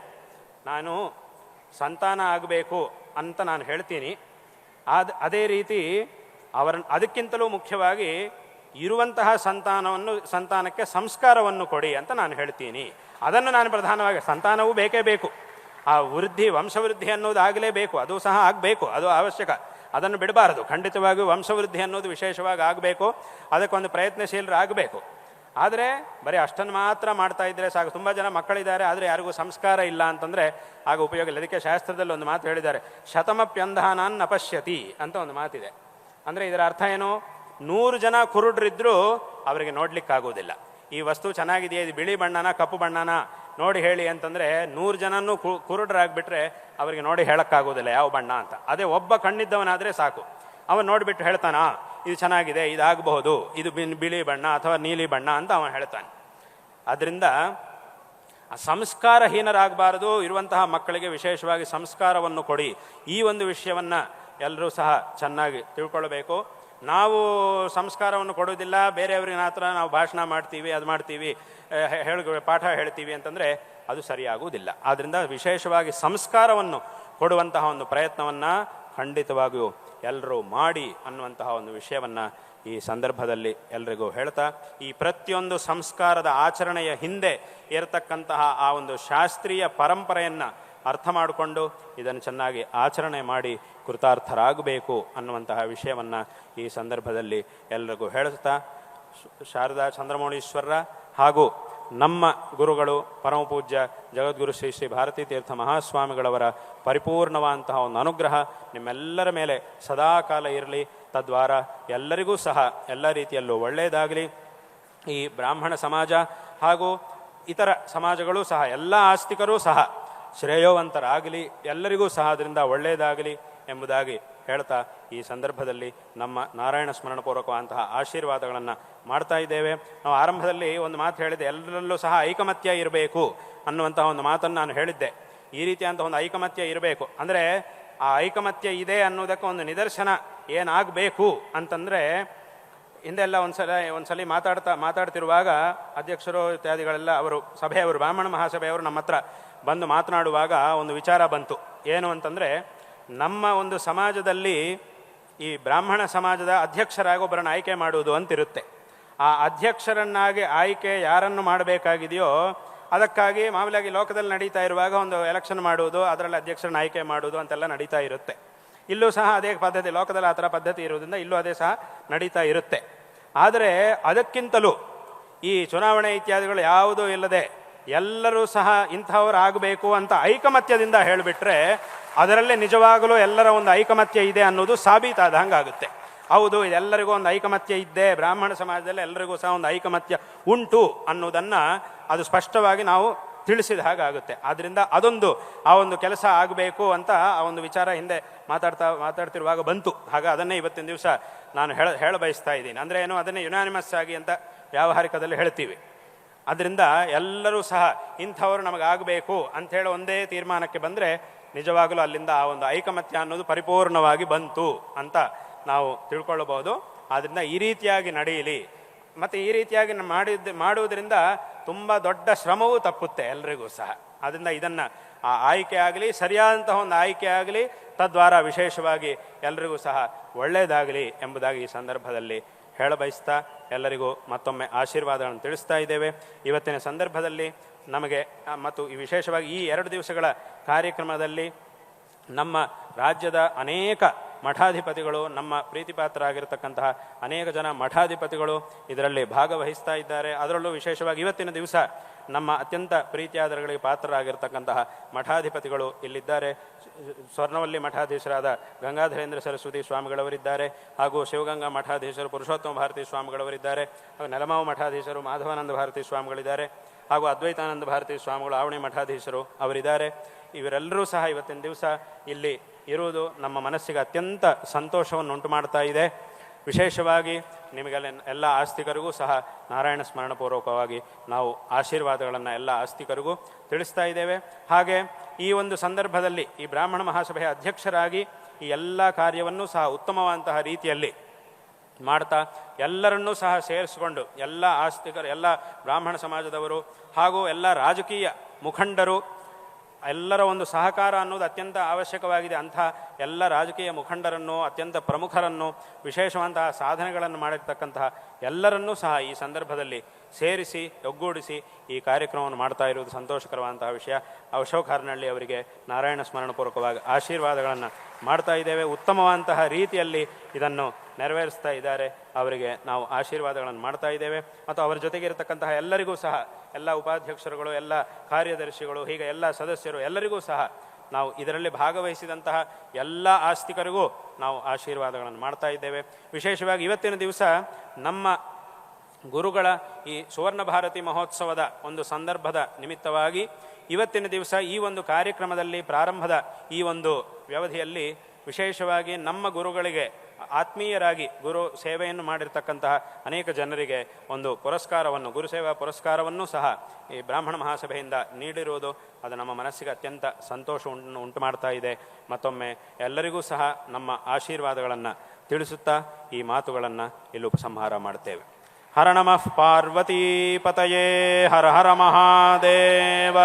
ನಾನು ಸಂತಾನ ಆಗಬೇಕು ಅಂತ ನಾನು ಹೇಳ್ತೀನಿ. ಅದೇ ರೀತಿ ಅದಕ್ಕಿಂತಲೂ ಮುಖ್ಯವಾಗಿ ಇರುವಂತಹ ಸಂತಾನಕ್ಕೆ ಸಂಸ್ಕಾರವನ್ನು ಕೊಡಿ ಅಂತ ನಾನು ಹೇಳ್ತೀನಿ. ಅದನ್ನು ನಾನು ಪ್ರಧಾನವಾಗಿ, ಸಂತಾನವೂ ಬೇಕೇ ಬೇಕು, ಆ ವಂಶವೃದ್ಧಿ ಅನ್ನೋದು ಆಗಲೇಬೇಕು, ಅದು ಸಹ ಆಗಬೇಕು, ಅದು ಅವಶ್ಯಕ, ಅದನ್ನು ಬಿಡಬಾರದು. ಖಂಡಿತವಾಗಿಯೂ ವಂಶವೃದ್ಧಿ ಅನ್ನೋದು ವಿಶೇಷವಾಗಿ ಆಗಬೇಕು, ಅದಕ್ಕೊಂದು ಪ್ರಯತ್ನಶೀಲರು ಆಗಬೇಕು. ಆದರೆ ಬರೀ ಅಷ್ಟನ್ನು ಮಾತ್ರ ಮಾಡ್ತಾ ಇದ್ದರೆ ಸಾಕು. ತುಂಬ ಜನ ಮಕ್ಕಳಿದ್ದಾರೆ, ಆದರೆ ಯಾರಿಗೂ ಸಂಸ್ಕಾರ ಇಲ್ಲ ಅಂತಂದರೆ ಆಗ ಉಪಯೋಗ ಇಲ್ಲ. ಅದಕ್ಕೆ ಶಾಸ್ತ್ರದಲ್ಲಿ ಒಂದು ಮಾತು ಹೇಳಿದ್ದಾರೆ, ಶತಮಪ್ಯಂಧಾನಾನ್ ನಪಶ್ಯತಿ ಅಂತ ಒಂದು ಮಾತಿದೆ. ಅಂದರೆ ಇದರ ಅರ್ಥ ಏನು? 100 ಜನ ಕುರುಡ್ರಿದ್ರೂ ಅವರಿಗೆ ನೋಡ್ಲಿಕ್ಕಾಗೋದಿಲ್ಲ. ಈ ವಸ್ತು ಚೆನ್ನಾಗಿದೆಯಾ, ಇದು ಬಿಳಿ ಬಣ್ಣನ ಕಪ್ಪು ಬಣ್ಣನ ನೋಡಿ ಹೇಳಿ ಅಂತಂದರೆ 100 ಜನನೂ ಕುರುಡ್ರಾಗ್ಬಿಟ್ರೆ ಅವರಿಗೆ ನೋಡಿ ಹೇಳೋಕ್ಕಾಗೋದಿಲ್ಲ ಯಾವ ಬಣ್ಣ ಅಂತ. ಅದೇ ಒಬ್ಬ ಕಣ್ಣಿದ್ದವನಾದರೆ ಸಾಕು, ಅವನು ನೋಡಿಬಿಟ್ಟು ಹೇಳ್ತಾನಾ ಇದು ಚೆನ್ನಾಗಿದೆ, ಇದಾಗಬಹುದು, ಇದು ಬಿಳಿ ಬಣ್ಣ ಅಥವಾ ನೀಲಿ ಬಣ್ಣ ಅಂತ ಅವನು ಹೇಳ್ತಾನೆ. ಆದ್ದರಿಂದ ಸಂಸ್ಕಾರಹೀನರಾಗಬಾರದು. ಇರುವಂತಹ ಮಕ್ಕಳಿಗೆ ವಿಶೇಷವಾಗಿ ಸಂಸ್ಕಾರವನ್ನು ಕೊಡಿ. ಈ ಒಂದು ವಿಷಯವನ್ನು ಎಲ್ಲರೂ ಸಹ ಚೆನ್ನಾಗಿ ತಿಳ್ಕೊಳ್ಬೇಕು. ನಾವು ಸಂಸ್ಕಾರವನ್ನು ಕೊಡೋದಿಲ್ಲ, ಬೇರೆಯವ್ರಿಗೆ ಮಾತ್ರ ನಾವು ಭಾಷಣ ಮಾಡ್ತೀವಿ, ಅದು ಮಾಡ್ತೀವಿ, ಪಾಠ ಹೇಳ್ತೀವಿ ಅಂತಂದರೆ ಅದು ಸರಿಯಾಗುವುದಿಲ್ಲ. ಆದ್ದರಿಂದ ವಿಶೇಷವಾಗಿ ಸಂಸ್ಕಾರವನ್ನು ಕೊಡುವಂತಹ ಒಂದು ಪ್ರಯತ್ನವನ್ನು ಖಂಡಿತವಾಗಿಯೂ ಎಲ್ಲರೂ ಮಾಡಿ ಅನ್ನುವಂತಹ ಒಂದು ವಿಷಯವನ್ನು ಈ ಸಂದರ್ಭದಲ್ಲಿ ಎಲ್ರಿಗೂ ಹೇಳ್ತಾ, ಈ ಪ್ರತಿಯೊಂದು ಸಂಸ್ಕಾರದ ಆಚರಣೆಯ ಹಿಂದೆ ಇರತಕ್ಕಂತಹ ಆ ಒಂದು ಶಾಸ್ತ್ರೀಯ ಪರಂಪರೆಯನ್ನು ಅರ್ಥ ಮಾಡಿಕೊಂಡು ಇದನ್ನು ಚೆನ್ನಾಗಿ ಆಚರಣೆ ಮಾಡಿ ಕೃತಾರ್ಥರಾಗಬೇಕು ಅನ್ನುವಂತಹ ವಿಷಯವನ್ನು ಈ ಸಂದರ್ಭದಲ್ಲಿ ಎಲ್ಲರಿಗೂ ಹೇಳುತ್ತಾ, ಶಾರದಾ ಚಂದ್ರಮೌಳೀಶ್ವರರ ಹಾಗೂ ನಮ್ಮ ಗುರುಗಳು ಪರಮಪೂಜ್ಯ ಜಗದ್ಗುರು ಶ್ರೀ ಶ್ರೀ ಭಾರತೀ ತೀರ್ಥ ಮಹಾಸ್ವಾಮಿಗಳವರ ಪರಿಪೂರ್ಣವಾದಂತಹ ಒಂದು ಅನುಗ್ರಹ ನಿಮ್ಮೆಲ್ಲರ ಮೇಲೆ ಸದಾಕಾಲ ಇರಲಿ. ತದ್ವಾರ ಎಲ್ಲರಿಗೂ ಸಹ ಎಲ್ಲ ರೀತಿಯಲ್ಲೂ ಒಳ್ಳೆಯದಾಗಲಿ. ಈ ಬ್ರಾಹ್ಮಣ ಸಮಾಜ ಹಾಗೂ ಇತರ ಸಮಾಜಗಳು ಸಹ ಎಲ್ಲ ಆಸ್ತಿಕರೂ ಸಹ ಶ್ರೇಯೋವಂತರಾಗಲಿ, ಎಲ್ಲರಿಗೂ ಸಹ ಅದರಿಂದ ಒಳ್ಳೆಯದಾಗಲಿ ಎಂಬುದಾಗಿ ಹೇಳ್ತಾ ಈ ಸಂದರ್ಭದಲ್ಲಿ ನಮ್ಮ ನಾರಾಯಣ ಸ್ಮರಣಪೂರ್ವಕವಾದಂತಹ ಆಶೀರ್ವಾದಗಳನ್ನು ಮಾಡ್ತಾ ಇದ್ದೇವೆ. ನಾವು ಆರಂಭದಲ್ಲಿ ಒಂದು ಮಾತು ಹೇಳಿದೆ, ಎಲ್ಲರಲ್ಲೂ ಸಹ ಐಕಮತ್ಯ ಇರಬೇಕು ಅನ್ನುವಂತಹ ಒಂದು ಮಾತನ್ನು ನಾನು ಹೇಳಿದ್ದೆ. ಈ ರೀತಿಯಾದಂಥ ಒಂದು ಐಕಮತ್ಯ ಇರಬೇಕು ಅಂದರೆ ಆ ಐಕಮತ್ಯ ಇದೆ ಅನ್ನೋದಕ್ಕೆ ಒಂದು ನಿದರ್ಶನ ಏನಾಗಬೇಕು ಅಂತಂದರೆ, ಹಿಂದೆಲ್ಲ ಒಂದ್ಸಲಿ ಮಾತಾಡ್ತಿರುವಾಗ ಅಧ್ಯಕ್ಷರು ಇತ್ಯಾದಿಗಳೆಲ್ಲ ಸಭೆಯವರು ಬ್ರಾಹ್ಮಣ ಮಹಾಸಭೆಯವರು ನಮ್ಮ ಹತ್ರ ಬಂದು ಮಾತನಾಡುವಾಗ ಒಂದು ವಿಚಾರ ಬಂತು. ಏನು ಅಂತಂದರೆ, ನಮ್ಮ ಒಂದು ಸಮಾಜದಲ್ಲಿ ಈ ಬ್ರಾಹ್ಮಣ ಸಮಾಜದ ಅಧ್ಯಕ್ಷರಾಗಿ ಒಬ್ಬರನ್ನು ಆಯ್ಕೆ ಮಾಡುವುದು ಅಂತಿರುತ್ತೆ. ಆ ಅಧ್ಯಕ್ಷರನ್ನಾಗಿ ಆಯ್ಕೆ ಯಾರನ್ನು ಮಾಡಬೇಕಾಗಿದೆಯೋ ಅದಕ್ಕಾಗಿ ಮಾಮೂಲಿಯಾಗಿ ಲೋಕದಲ್ಲಿ ನಡೀತಾ ಇರುವಾಗ ಒಂದು ಎಲೆಕ್ಷನ್ ಮಾಡುವುದು, ಅದರಲ್ಲಿ ಅಧ್ಯಕ್ಷರನ್ನ ಆಯ್ಕೆ ಮಾಡುವುದು ಅಂತೆಲ್ಲ ನಡೀತಾ ಇರುತ್ತೆ. ಇಲ್ಲೂ ಸಹ ಅದೇ ಪದ್ಧತಿ, ಲೋಕದಲ್ಲಿ ಆ ಥರ ಪದ್ಧತಿ ಇರುವುದರಿಂದ ಇಲ್ಲೂ ಅದೇ ಸಹ ನಡೀತಾ ಇರುತ್ತೆ. ಆದರೆ ಅದಕ್ಕಿಂತಲೂ ಈ ಚುನಾವಣೆ ಇತ್ಯಾದಿಗಳು ಯಾವುದೂ ಇಲ್ಲದೆ ಎಲ್ಲರೂ ಸಹ ಇಂಥವ್ರು ಆಗಬೇಕು ಅಂತ ಐಕಮತ್ಯದಿಂದ ಹೇಳಿಬಿಟ್ರೆ ಅದರಲ್ಲೇ ನಿಜವಾಗಲೂ ಎಲ್ಲರ ಒಂದು ಐಕಮತ್ಯ ಇದೆ ಅನ್ನೋದು ಸಾಬೀತಾದ ಹಂಗಾಗುತ್ತೆ. ಹೌದು, ಇದೆಲ್ಲರಿಗೂ ಒಂದು ಐಕಮತ್ಯ ಇದ್ದೇ, ಬ್ರಾಹ್ಮಣ ಸಮಾಜದಲ್ಲಿ ಎಲ್ಲರಿಗೂ ಸಹ ಒಂದು ಐಕಮತ್ಯ ಉಂಟು ಅನ್ನೋದನ್ನು ಅದು ಸ್ಪಷ್ಟವಾಗಿ ನಾವು ತಿಳಿಸಿದ ಹಾಗಾಗುತ್ತೆ. ಆದ್ದರಿಂದ ಅದೊಂದು ಆ ಒಂದು ಕೆಲಸ ಆಗಬೇಕು ಅಂತ ಆ ಒಂದು ವಿಚಾರ ಹಿಂದೆ ಮಾತಾಡ್ತಿರುವಾಗ ಬಂತು. ಹಾಗೆ ಅದನ್ನೇ ಇವತ್ತಿನ ದಿವಸ ನಾನು ಹೇಳ ಬಯಸ್ತಾ ಇದ್ದೀನಿ. ಅಂದರೆ ಏನು, ಅದನ್ನೇ ಯುನಾನಿಮಸ್ ಆಗಿ ಅಂತ ವ್ಯಾವಹಾರಿಕದಲ್ಲಿ ಹೇಳ್ತೀವಿ. ಅದರಿಂದ ಎಲ್ಲರೂ ಸಹ ಇಂಥವರು ನಮಗಾಗಬೇಕು ಅಂಥೇಳಿ ಒಂದೇ ತೀರ್ಮಾನಕ್ಕೆ ಬಂದರೆ ನಿಜವಾಗಲೂ ಅಲ್ಲಿಂದ ಆ ಒಂದು ಐಕಮತ್ಯ ಅನ್ನೋದು ಪರಿಪೂರ್ಣವಾಗಿ ಬಂತು ಅಂತ ನಾವು ತಿಳ್ಕೊಳ್ಳಬಹುದು. ಆದ್ದರಿಂದ ಈ ರೀತಿಯಾಗಿ ನಡೆಯಲಿ. ಮತ್ತು ಈ ರೀತಿಯಾಗಿ ಮಾಡುವುದರಿಂದ ತುಂಬ ದೊಡ್ಡ ಶ್ರಮವೂ ತಪ್ಪುತ್ತೆ ಎಲ್ರಿಗೂ ಸಹ. ಆದ್ದರಿಂದ ಇದನ್ನು ಆ ಆಯ್ಕೆ ಆಗಲಿ, ಸರಿಯಾದಂತಹ ಒಂದು ಆಯ್ಕೆ ಆಗಲಿ, ತದ್ವಾರ ವಿಶೇಷವಾಗಿ ಎಲ್ರಿಗೂ ಸಹ ಒಳ್ಳೆಯದಾಗಲಿ ಎಂಬುದಾಗಿ ಈ ಸಂದರ್ಭದಲ್ಲಿ ಹೇಳಬಯಸ್ತಾ ಎಲ್ಲರಿಗೂ ಮತ್ತೊಮ್ಮೆ ಆಶೀರ್ವಾದಗಳನ್ನು ತಿಳಿಸ್ತಾ ಇದ್ದೇವೆ. ಇವತ್ತಿನ ಸಂದರ್ಭದಲ್ಲಿ ನಮಗೆ ಮತ್ತು ಈ ವಿಶೇಷವಾಗಿ ಈ 2 ದಿವಸಗಳ ಕಾರ್ಯಕ್ರಮದಲ್ಲಿ ನಮ್ಮ ರಾಜ್ಯದ ಅನೇಕ ಮಠಾಧಿಪತಿಗಳು, ನಮ್ಮ ಪ್ರೀತಿಪಾತ್ರರಾಗಿರ್ತಕ್ಕಂತಹ ಅನೇಕ ಜನ ಮಠಾಧಿಪತಿಗಳು ಇದರಲ್ಲಿ ಭಾಗವಹಿಸ್ತಾ ಇದ್ದಾರೆ. ಅದರಲ್ಲೂ ವಿಶೇಷವಾಗಿ ಇವತ್ತಿನ ದಿವಸ ನಮ್ಮ ಅತ್ಯಂತ ಪ್ರೀತಿಯಾದರುಗಳಿಗೆ ಪಾತ್ರರಾಗಿರ್ತಕ್ಕಂತಹ ಮಠಾಧಿಪತಿಗಳು ಇಲ್ಲಿದ್ದಾರೆ. ಸ್ವರ್ಣವಲ್ಲಿ ಮಠಾಧೀಶರಾದ ಗಂಗಾಧರೇಂದ್ರ ಸರಸ್ವತಿ ಸ್ವಾಮಿಗಳವರಿದ್ದಾರೆ, ಹಾಗೂ ಶಿವಗಂಗಾ ಮಠಾಧೀಶರು ಪುರುಷೋತ್ತಮ ಭಾರತಿ ಸ್ವಾಮಿಗಳವರಿದ್ದಾರೆ, ಹಾಗೂ ನೆಲಮಾವು ಮಠಾಧೀಶರು ಮಾಧವಾನಂದ ಭಾರತಿ ಸ್ವಾಮಿಗಳಿದ್ದಾರೆ, ಹಾಗೂ ಅದ್ವೈತಾನಂದ ಭಾರತಿ ಸ್ವಾಮಿಗಳು ಆವಣಿ ಮಠಾಧೀಶರು ಅವರಿದ್ದಾರೆ. ಇವರೆಲ್ಲರೂ ಸಹ ಇವತ್ತಿನ ದಿವಸ ಇಲ್ಲಿ ಇರುವುದು ನಮ್ಮ ಮನಸ್ಸಿಗೆ ಅತ್ಯಂತ ಸಂತೋಷವನ್ನು ಉಂಟು ಮಾಡ್ತಾ ಇದೆ. ವಿಶೇಷವಾಗಿ ನಿಮಗೆಲ್ಲ ಎಲ್ಲ ಆಸ್ತಿಕರಿಗೂ ಸಹ ನಾರಾಯಣ ಸ್ಮರಣಪೂರ್ವಕವಾಗಿ ನಾವು ಆಶೀರ್ವಾದಗಳನ್ನು ಎಲ್ಲ ಆಸ್ತಿಕರಿಗೂ ತಿಳಿಸ್ತಾ ಇದ್ದೇವೆ. ಹಾಗೆ ಈ ಒಂದು ಸಂದರ್ಭದಲ್ಲಿ ಈ ಬ್ರಾಹ್ಮಣ ಮಹಾಸಭೆಯ ಅಧ್ಯಕ್ಷರಾಗಿ ಈ ಎಲ್ಲ ಕಾರ್ಯವನ್ನು ಸಹ ಉತ್ತಮವಾದಂತಹ ರೀತಿಯಲ್ಲಿ ಮಾಡ್ತಾ ಎಲ್ಲರನ್ನೂ ಸಹ ಸೇರಿಸಿಕೊಂಡು ಎಲ್ಲ ಆಸ್ತಿಕರು, ಎಲ್ಲ ಬ್ರಾಹ್ಮಣ ಸಮಾಜದವರು ಹಾಗೂ ಎಲ್ಲ ರಾಜಕೀಯ ಮುಖಂಡರು ಎಲ್ಲರ ಒಂದು ಸಹಕಾರ ಅನ್ನೋದು ಅತ್ಯಂತ ಅವಶ್ಯಕವಾಗಿದೆ. ಅಂಥ ಎಲ್ಲ ರಾಜಕೀಯ ಮುಖಂಡರನ್ನು, ಅತ್ಯಂತ ಪ್ರಮುಖರನ್ನು, ವಿಶೇಷವಂತಹ ಸಾಧನೆಗಳನ್ನು ಮಾಡಿರ್ತಕ್ಕಂತಹ ಎಲ್ಲರನ್ನೂ ಸಹ ಈ ಸಂದರ್ಭದಲ್ಲಿ ಸೇರಿಸಿ ಒಗ್ಗೂಡಿಸಿ ಈ ಕಾರ್ಯಕ್ರಮವನ್ನು ಮಾಡ್ತಾ ಇರುವುದು ಸಂತೋಷಕರವಾದಂತಹ ವಿಷಯ. ಅಶೋಕ್ ಹರನಹಳ್ಳಿ ಅವರಿಗೆ ನಾರಾಯಣ ಸ್ಮರಣಪೂರ್ವಕವಾಗಿ ಆಶೀರ್ವಾದಗಳನ್ನು ಮಾಡ್ತಾ ಇದ್ದೇವೆ. ಉತ್ತಮವಾದಂತಹ ರೀತಿಯಲ್ಲಿ ಇದನ್ನು ನೆರವೇರಿಸ್ತಾ ಇದ್ದಾರೆ. ಅವರಿಗೆ ನಾವು ಆಶೀರ್ವಾದಗಳನ್ನು ಮಾಡ್ತಾ ಇದ್ದೇವೆ. ಮತ್ತು ಅವರ ಜೊತೆಗೆ ಇರತಕ್ಕಂತಹ ಎಲ್ಲರಿಗೂ ಸಹ, ಎಲ್ಲ ಉಪಾಧ್ಯಕ್ಷರುಗಳು, ಎಲ್ಲ ಕಾರ್ಯದರ್ಶಿಗಳು, ಹೀಗೆ ಎಲ್ಲ ಸದಸ್ಯರು ಎಲ್ಲರಿಗೂ ಸಹ ನಾವು ಇದರಲ್ಲಿ ಭಾಗವಹಿಸಿದಂತಹ ಎಲ್ಲ ಆಸ್ತಿಕರಿಗೂ ನಾವು ಆಶೀರ್ವಾದಗಳನ್ನು ಮಾಡ್ತಾ ಇದ್ದೇವೆ. ವಿಶೇಷವಾಗಿ ಇವತ್ತಿನ ದಿವಸ ನಮ್ಮ ಗುರುಗಳ ಈ ಸುವರ್ಣ ಭಾರತಿ ಮಹೋತ್ಸವದ ಒಂದು ಸಂದರ್ಭದ ನಿಮಿತ್ತವಾಗಿ ಇವತ್ತಿನ ದಿವಸ ಈ ಒಂದು ಕಾರ್ಯಕ್ರಮದಲ್ಲಿ ಪ್ರಾರಂಭದ ಈ ಒಂದು ವ್ಯವಧಿಯಲ್ಲಿ ವಿಶೇಷವಾಗಿ ನಮ್ಮ ಗುರುಗಳಿಗೆ ಆತ್ಮೀಯರಾಗಿ ಗುರು ಸೇವೆಯನ್ನು ಮಾಡಿರ್ತಕ್ಕಂತಹ ಅನೇಕ ಜನರಿಗೆ ಒಂದು ಪುರಸ್ಕಾರವನ್ನು, ಗುರುಸೇವಾ ಪುರಸ್ಕಾರವನ್ನು ಸಹ ಈ ಬ್ರಾಹ್ಮಣ ಮಹಾಸಭೆಯಿಂದ ನೀಡಿರುವುದು ಅದು ನಮ್ಮ ಮನಸ್ಸಿಗೆ ಅತ್ಯಂತ ಸಂತೋಷವನ್ನು ಉಂಟು ಮಾಡ್ತಾ ಇದೆ. ಮತ್ತೊಮ್ಮೆ ಎಲ್ಲರಿಗೂ ಸಹ ನಮ್ಮ ಆಶೀರ್ವಾದಗಳನ್ನು ತಿಳಿಸುತ್ತಾ ಈ ಮಾತುಗಳನ್ನು ಇಲ್ಲಿ ಉಪಸಂಹಾರ ಮಾಡ್ತೇವೆ. ಹರ ನಮಃ ಪಾರ್ವತೀ ಪತಯೇ ಹರ ಹರ ಮಹಾದೇವ.